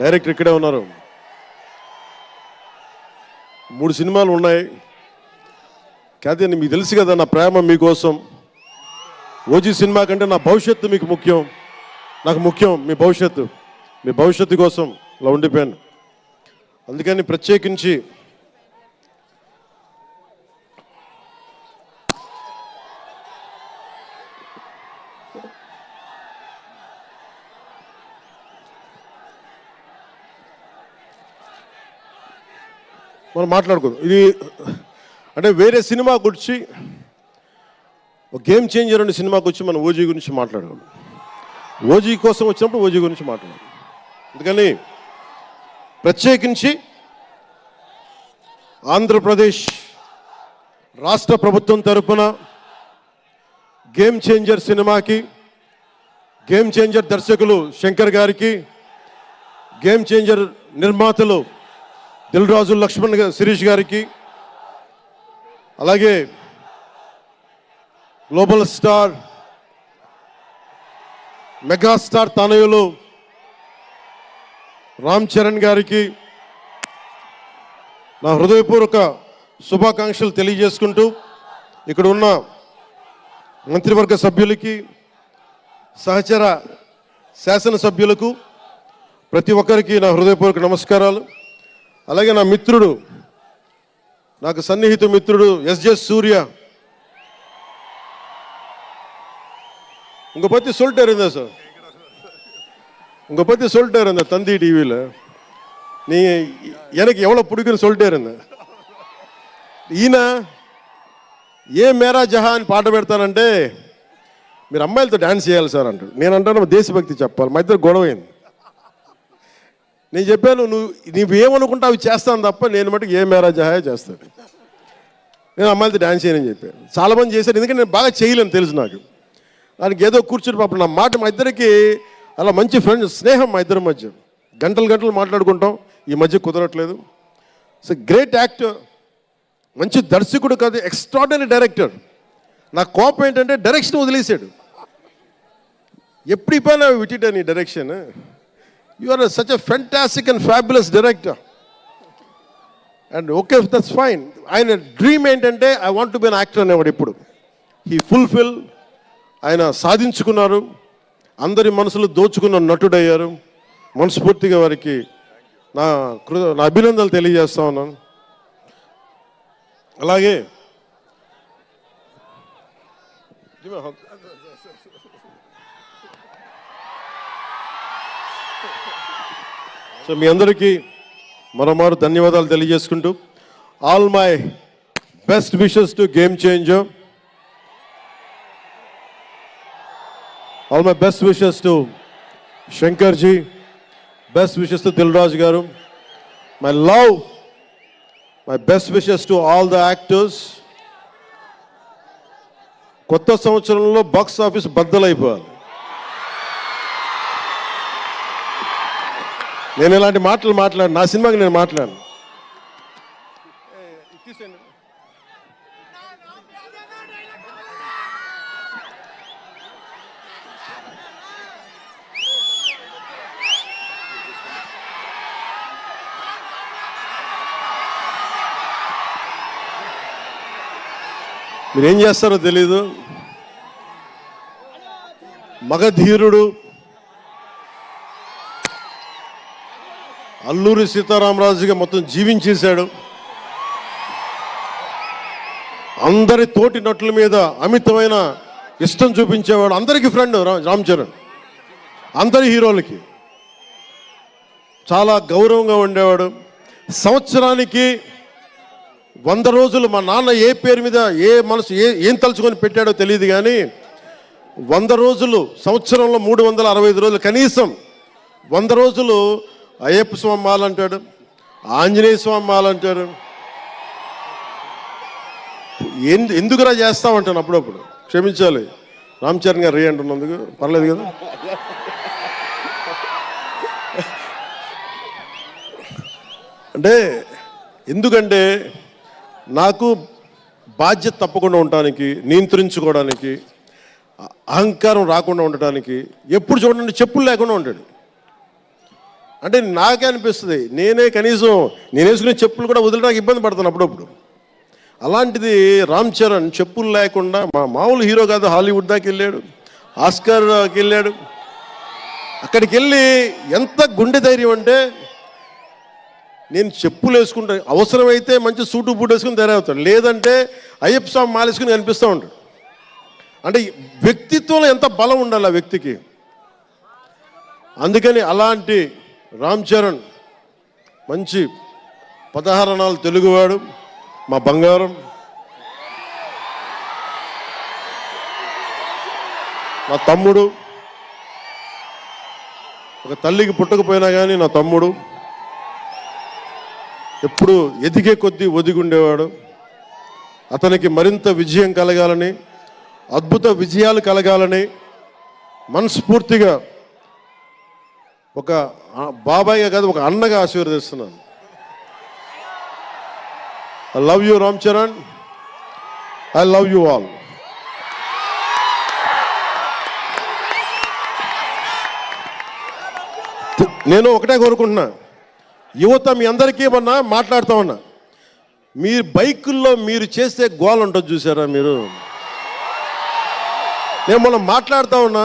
డైరెక్టర్ ఇక్కడే ఉన్నారు, 3 సినిమాలు ఉన్నాయి. కాదు మీకు తెలుసు కదా నా ప్రేమ మీకోసం. ఓజీ సినిమా కంటే నా భవిష్యత్తు మీకు ముఖ్యం, నాకు ముఖ్యం మీ భవిష్యత్తు కోసం ఇలా ఉండిపోయాను. అందుకని ప్రత్యేకించి మనం మాట్లాడుకుందాం. ఇది అంటే వేరే సినిమా గురించి, ఒక గేమ్ చేంజర్ అనే సినిమాకి వచ్చి మనం ఓజీ గురించి మాట్లాడగలం. ఓజీ కోసం వచ్చినప్పుడు ఓజీ గురించి మాట్లాడాలి. అందుకని ప్రత్యేకించి ఆంధ్రప్రదేశ్ రాష్ట్ర ప్రభుత్వం తరపున గేమ్ చేంజర్ సినిమాకి, గేమ్ చేంజర్ దర్శకులు శంకర్ గారికి, గేమ్ చేంజర్ నిర్మాతలు దిల్ రాజు, లక్ష్మణ్, శిరీష్ గారికి, అలాగే గ్లోబల్ స్టార్, మెగాస్టార్ తనయులు రామ్ చరణ్ గారికి నా హృదయపూర్వక శుభాకాంక్షలు తెలియజేసుకుంటూ, ఇక్కడ ఉన్న మంత్రివర్గ సభ్యులకి, సహచర శాసనసభ్యులకు ప్రతి ఒక్కరికి నా హృదయపూర్వక నమస్కారాలు. అలాగే నా మిత్రుడు, నాకు సన్నిహిత మిత్రుడు SJ సూర్య, உங்க பத்தி சொல்லிட்டே இருந்தேன் சார், உங்க பத்தி சொல்லிட்டே இருந்தேன் தந்தி டிவியில், நீ எனக்கு எவ்வளோ பிடிக்குன்னு சொல்லிட்டே இருந்தேன். ఈయన ఏ మేరా జహా అని పాట పెడతానంటే మీరు అమ్మాయిలతో డ్యాన్స్ చేయాలి సార్ అంటాడు. నేను అంటాను దేశభక్తి చెప్పాలి. మా ఇద్దరు గొడవైంది. నేను చెప్పాను నువ్వేమనుకుంటా అవి చేస్తాను తప్ప నేను మటుకు ఏ మేరా జహాయే చేస్తాను. నేను అమ్మాయిలతో డ్యాన్స్ చేయనని చెప్పాను. చాలామంది చేశారు, ఎందుకంటే నేను బాగా చేయలేను తెలుసు నాకు. దానికి ఏదో కూర్చుని పాపం నా మాట మా ఇద్దరికి అలా మంచి ఫ్రెండ్స్, స్నేహం మా ఇద్దరి మధ్య. గంటలు గంటలు మాట్లాడుకుంటాం. ఈ మధ్య కుదరట్లేదు. సో గ్రేట్ యాక్టర్, మంచి దర్శకుడు కాదు, ఎక్స్ట్రాడినరీ డైరెక్టర్. నా కోపం ఏంటంటే డైరెక్షన్ వదిలేశాడు. ఎప్పుడు ఇపోయినా విటిటా నీ direction. You are such a fantastic and fabulous director. And okay, that's fine. ఆయన డ్రీమ్ ఏంటంటే I want to be an actor అనేవాడు. ఇప్పుడు హీ ఫుల్ఫిల్, ఆయన సాధించుకున్నారు. అందరి మనసులు దోచుకున్న నటుడయ్యారు. మనస్ఫూర్తిగా వారికి నా అభినందనలు తెలియజేస్తా ఉన్నాను. అలాగే సో మీ అందరికీ మరోమారు ధన్యవాదాలు తెలియజేసుకుంటూ, all my best wishes to game changer. All my best wishes to Shankar ji, best wishes to Dilraj garu, my love, my best wishes to all the actors. కొత్త సంవత్సరంలో బాక్స్ ఆఫీస్ బద్దలైపోవాలి. నేను ఇలాంటి మాటలు మాట్లాడు, నా సినిమాకి నేను మాట్లాడను. మీరేం చేస్తారో తెలీదు. మగధీరుడు అల్లూరి సీతారామరాజుగా మొత్తం జీవించేశాడు. అందరి తోటి నటుల మీద అమితమైన ఇష్టం చూపించేవాడు. అందరికీ ఫ్రెండ్ రామ్ చరణ్. అందరి హీరోలకి చాలా గౌరవంగా ఉండేవాడు. సంవత్సరానికి 100 రోజులు మా నాన్న ఏ పేరు మీద ఏం తలుచుకొని పెట్టాడో తెలియదు, కానీ 100 రోజులు, సంవత్సరంలో 365 రోజులు, కనీసం 100 రోజులు అయ్యప్ప స్వామి మాల అంటాడు, ఆంజనేయ స్వామి మాల అంటాడు. ఎందుకురా చేస్తామంటాను అప్పుడప్పుడు. క్షమించాలి రామ్ చరణ్ గారు రే అంటున్నందుకు, పర్లేదు కదా. అంటే ఎందుకంటే నాకు బాధ్యత తప్పకుండా ఉండటానికి, నియంత్రించుకోవడానికి, అహంకారం రాకుండా ఉండటానికి, ఎప్పుడు చూడండి చెప్పులు లేకుండా ఉంటాడు. అంటే నాకే అనిపిస్తుంది, కనీసం నేను వేసుకునే చెప్పులు కూడా వదలడానికి ఇబ్బంది పడతాను అప్పుడప్పుడు. అలాంటిది రామ్ చరణ్ చెప్పులు లేకుండా, మామూలు హీరో కాదు, హాలీవుడ్ దాకా వెళ్ళాడు, ఆస్కార్కి వెళ్ళాడు. అక్కడికి వెళ్ళి ఎంత గుండె ధైర్యం అంటే, నేను చెప్పులు వేసుకుంటా, అవసరమైతే మంచి సూటు బూట్ వేసుకుని తయారవుతాడు, లేదంటే అయ్యప్ప స్వామి మాలేసుకుని కనిపిస్తూ ఉంటాడు. అంటే వ్యక్తిత్వంలో ఎంత బలం ఉండాలి ఆ వ్యక్తికి. అందుకని అలాంటి రామ్ చరణ్ మంచి 16 అణాలు తెలుగువాడు, మా బంగారం, నా తమ్ముడు. ఒక తల్లికి పుట్టకపోయినా కానీ నా తమ్ముడు. ఎప్పుడు ఎదిగే కొద్దీ ఒదిగుండేవాడు. అతనికి మరింత విజయం కలగాలని, అద్భుత విజయాలు కలగాలని మనస్ఫూర్తిగా ఒక బాబాయ్గా కాదు, ఒక అన్నగా ఆశీర్వదిస్తున్నాను. I love you Ram Charan, I love you all. నేను ఒకటే కోరుకుంటున్నా, యువత మీ అందరికీ ఏమన్నా మాట్లాడుతూ ఉన్నా, మీరు బైకుల్లో మీరు చేసే గోల్ ఉంటుంది చూసారా మీరు. నేను మనం మాట్లాడుతూ ఉన్నా,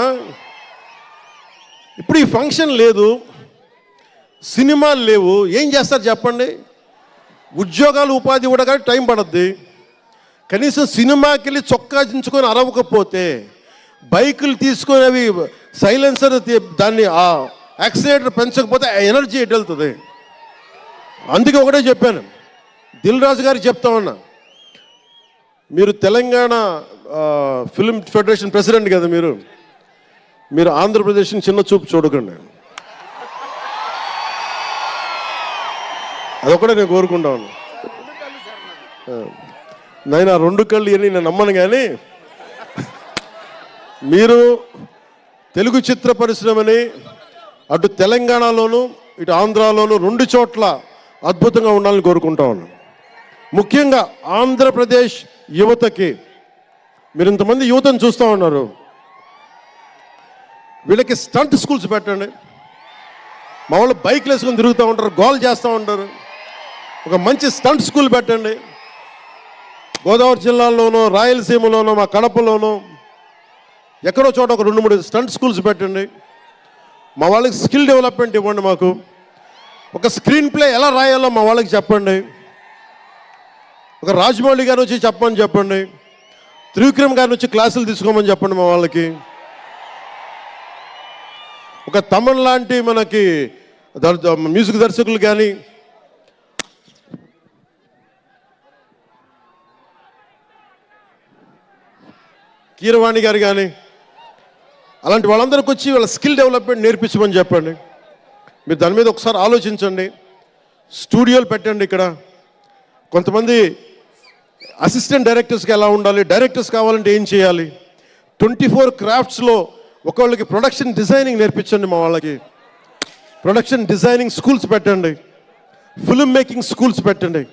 ఇప్పుడు ఈ ఫంక్షన్ లేదు, సినిమాలు లేవు, ఏం చేస్తారు చెప్పండి. ఉద్యోగాలు ఉపాధి కూడా కానీ టైం పడుద్ది. కనీసం సినిమాకి వెళ్ళి చొక్కా దించుకొని అరవకపోతే, బైకులు తీసుకొని అవి సైలెన్సర్ దాన్ని ఆ యాక్సిలేటర్ పెంచకపోతే ఆ ఎనర్జీ ఎటు వెళ్తుంది. అందుకే ఒకటే చెప్పాను, దిల్ రాజు గారికి చెప్తా ఉన్నా, మీరు తెలంగాణ ఫిల్మ్ ఫెడరేషన్ ప్రెసిడెంట్ కదా మీరు ఆంధ్రప్రదేశ్ని చిన్న చూపు చూడకండి. అదొకటే నేను కోరుకుంటాను. నేను 2 కళ్ళు అని నేను నమ్మను, కానీ మీరు తెలుగు చిత్ర పరిశ్రమని అటు తెలంగాణలోను ఇటు ఆంధ్రాలోను 2 చోట్ల అద్భుతంగా ఉండాలని కోరుకుంటా ఉన్నాను. ముఖ్యంగా ఆంధ్రప్రదేశ్ యువతకి, మీరు ఇంతమంది యువతను చూస్తూ ఉన్నారు, వీళ్ళకి స్టంట్ స్కూల్స్ పెట్టండి. మా వాళ్ళు బైక్లు వేసుకొని తిరుగుతూ ఉంటారు, గోల్ చేస్తూ ఉంటారు. ఒక మంచి స్టంట్ స్కూల్ పెట్టండి. గోదావరి జిల్లాలోనూ రాయలసీమలోనూ మా కడపలోనూ ఎక్కడో చోట ఒక 2-3 స్టంట్ స్కూల్స్ పెట్టండి. మా వాళ్ళకి స్కిల్ డెవలప్మెంట్ ఇవ్వండి. మాకు ఒక స్క్రీన్ ప్లే ఎలా రాయాలో మా వాళ్ళకి చెప్పండి. ఒక రాజమౌళి గారు వచ్చి చెప్పమని చెప్పండి. త్రివిక్రమ్ గారిని వచ్చి క్లాసులు తీసుకోమని చెప్పండి మా వాళ్ళకి. ఒక తమన్ లాంటి మనకి మ్యూజిక్ దర్శకులు కానీ, కీరవాణి గారు కానీ, అలాంటి వాళ్ళందరికీ వచ్చి వాళ్ళ స్కిల్ డెవలప్మెంట్ నేర్పించమని చెప్పండి. మీరు దాని మీద ఒకసారి ఆలోచించండి. స్టూడియోలు పెట్టండి. ఇక్కడ కొంతమంది అసిస్టెంట్ డైరెక్టర్స్కి ఎలా ఉండాలి, డైరెక్టర్స్ కావాలంటే ఏం చేయాలి, 24 క్రాఫ్ట్స్లో ఒకళ్ళకి ప్రొడక్షన్ డిజైనింగ్ నేర్పించండి. మా వాళ్ళకి ప్రొడక్షన్ డిజైనింగ్ స్కూల్స్ పెట్టండి. ఫిల్మ్ మేకింగ్ స్కూల్స్ పెట్టండి.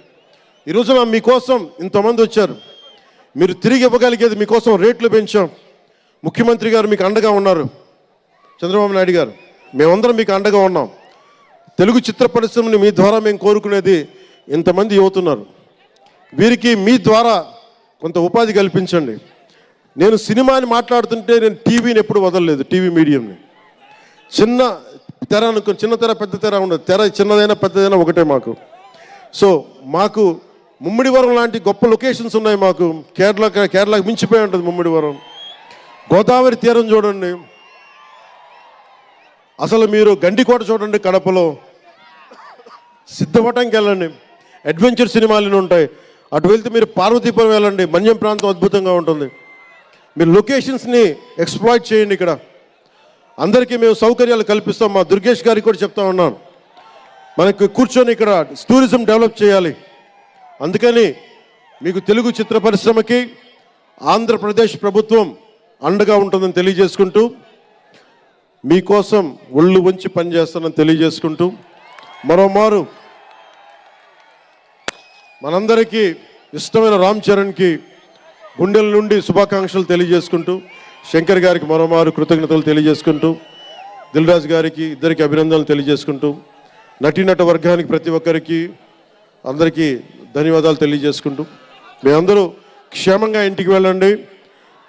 ఈరోజు మీకోసం ఇంతమంది వచ్చారు. మీరు తిరిగి ఇవ్వగలిగేది మీకోసం రేట్లు పెంచాం. ముఖ్యమంత్రి గారు మీకు అండగా ఉన్నారు, చంద్రబాబు నాయుడు గారు, మేమందరం మీకు అండగా ఉన్నాం. తెలుగు చిత్ర పరిశ్రమని మీ ద్వారా మేము కోరుకునేది ఇంతమంది యువతున్నారు. వీరికి మీ ద్వారా కొంత ఉపాధి కల్పించండి. నేను సినిమాని మాట్లాడుతుంటే నేను టీవీని ఎప్పుడు వదలలేదు. టీవీ మీడియంని చిన్న తెర అనుకుని, చిన్న తెర పెద్ద తెర ఉండదు. తెర చిన్నదైనా పెద్దదైనా ఒకటే మాకు. సో మాకు ముమ్మిడివరం లాంటి గొప్ప లొకేషన్స్ ఉన్నాయి. మాకు కేరళకి మించిపోయి ఉంటుంది ముమ్మిడివరం. గోదావరి తీరం చూడండి. అసలు మీరు గండికోట చూడండి కడపలో. సిద్ధవటంకి వెళ్ళండి, అడ్వెంచర్ సినిమాలు ఉంటాయి. అటు వెళ్తే మీరు పార్వతీపురం వెళ్ళండి, మన్యం ప్రాంతం అద్భుతంగా ఉంటుంది. మీరు లొకేషన్స్ని ఎక్స్ప్లాయిట్ చేయండి. ఇక్కడ అందరికీ మేము సౌకర్యాలు కల్పిస్తాం. మా దుర్గేష్ గారికి కూడా చెప్తా ఉన్నాను, మనకి కూర్చొని ఇక్కడ టూరిజం డెవలప్ చేయాలి. అందుకని మీకు తెలుగు చిత్ర పరిశ్రమకి ఆంధ్రప్రదేశ్ ప్రభుత్వం అండగా ఉంటుందని తెలియజేసుకుంటూ, మీకోసం ఒళ్ళు వంచి పనిచేస్తానని తెలియజేసుకుంటూ, మరోమారు మనందరికీ ఇష్టమైన రామ్ చరణ్కి గుండెల నుండి శుభాకాంక్షలు తెలియజేసుకుంటూ, శంకర్ గారికి మరోమారు కృతజ్ఞతలు తెలియజేసుకుంటూ, దిల్ రాజు గారికి ఇద్దరికి అభినందనలు తెలియజేసుకుంటూ, నటీనట వర్గానికి ప్రతి ఒక్కరికి అందరికీ ధన్యవాదాలు తెలియజేసుకుంటూ, మీ అందరూ క్షేమంగా ఇంటికి వెళ్ళండి.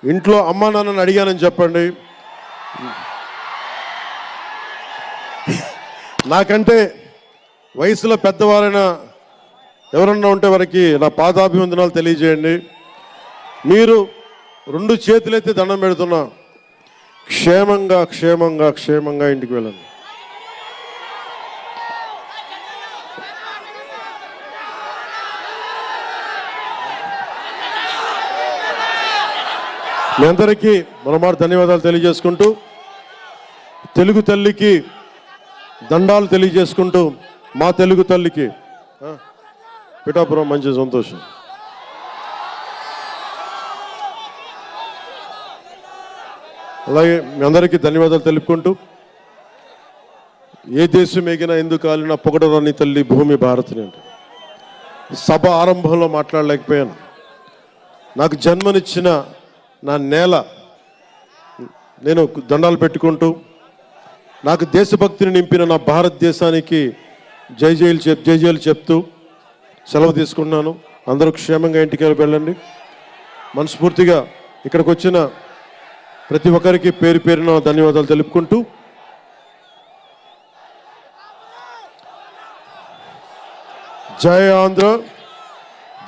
ఇంట్లో అమ్మా నాన్నని అడిగానని చెప్పండి. నాకంటే వయసులో పెద్దవారైనా ఎవరన్నా ఉంటే వారికి నా పాదాభివందనాలు తెలియజేయండి. మీరు 2 చేతులైతే దండం పెడుతున్నా, క్షేమంగా క్షేమంగా క్షేమంగా ఇంటికి వెళ్ళండి. మీ అందరికీ మరోమారు ధన్యవాదాలు తెలియజేసుకుంటూ, తెలుగు తల్లికి దండాలు తెలియజేసుకుంటూ, మా తెలుగు తల్లికి పిఠాపురం మంచి సంతోషం. అలాగే మీ అందరికీ ధన్యవాదాలు తెలుపుకుంటూ, ఏ దేశం ఎగినా ఎందుకు కాలినా పొగడరాని తల్లి భూమి భారతిని అంటే సభ ఆరంభంలో మాట్లాడలేకపోయాను. నాకు జన్మనిచ్చిన నా నేల నేను దండాలు పెట్టుకుంటూ, నాకు దేశభక్తిని నింపిన నా భారతదేశానికి జై జైలు చెప్తూ సెలవు తీసుకున్నాను. అందరూ క్షేమంగా ఇంటికి వెళ్ళండి. మనస్ఫూర్తిగా ఇక్కడికి వచ్చిన ప్రతి ఒక్కరికి పేరు పేరున ధన్యవాదాలు తెలుపుకుంటూ, జై ఆంధ్ర,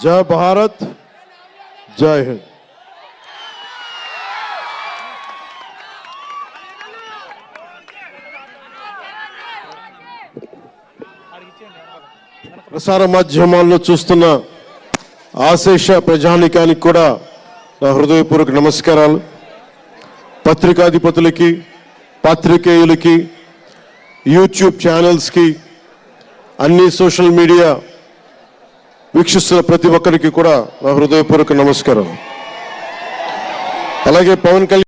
జై భారత్, జై హింద్. ప్రసార మాధ్యమాల్లో చూస్తున్న ఆశేష ప్రజానికానికి కూడా నా హృదయపూర్వక నమస్కారాలు. పత్రికాధిపతులకి, పాత్రికేయులకి, యూట్యూబ్ ఛానల్స్కి, అన్ని సోషల్ మీడియా వీక్షిస్తున్న ప్రతి ఒక్కరికి కూడా నా హృదయపూర్వక నమస్కారం. అలాగే పవన్ కళ్యాణ్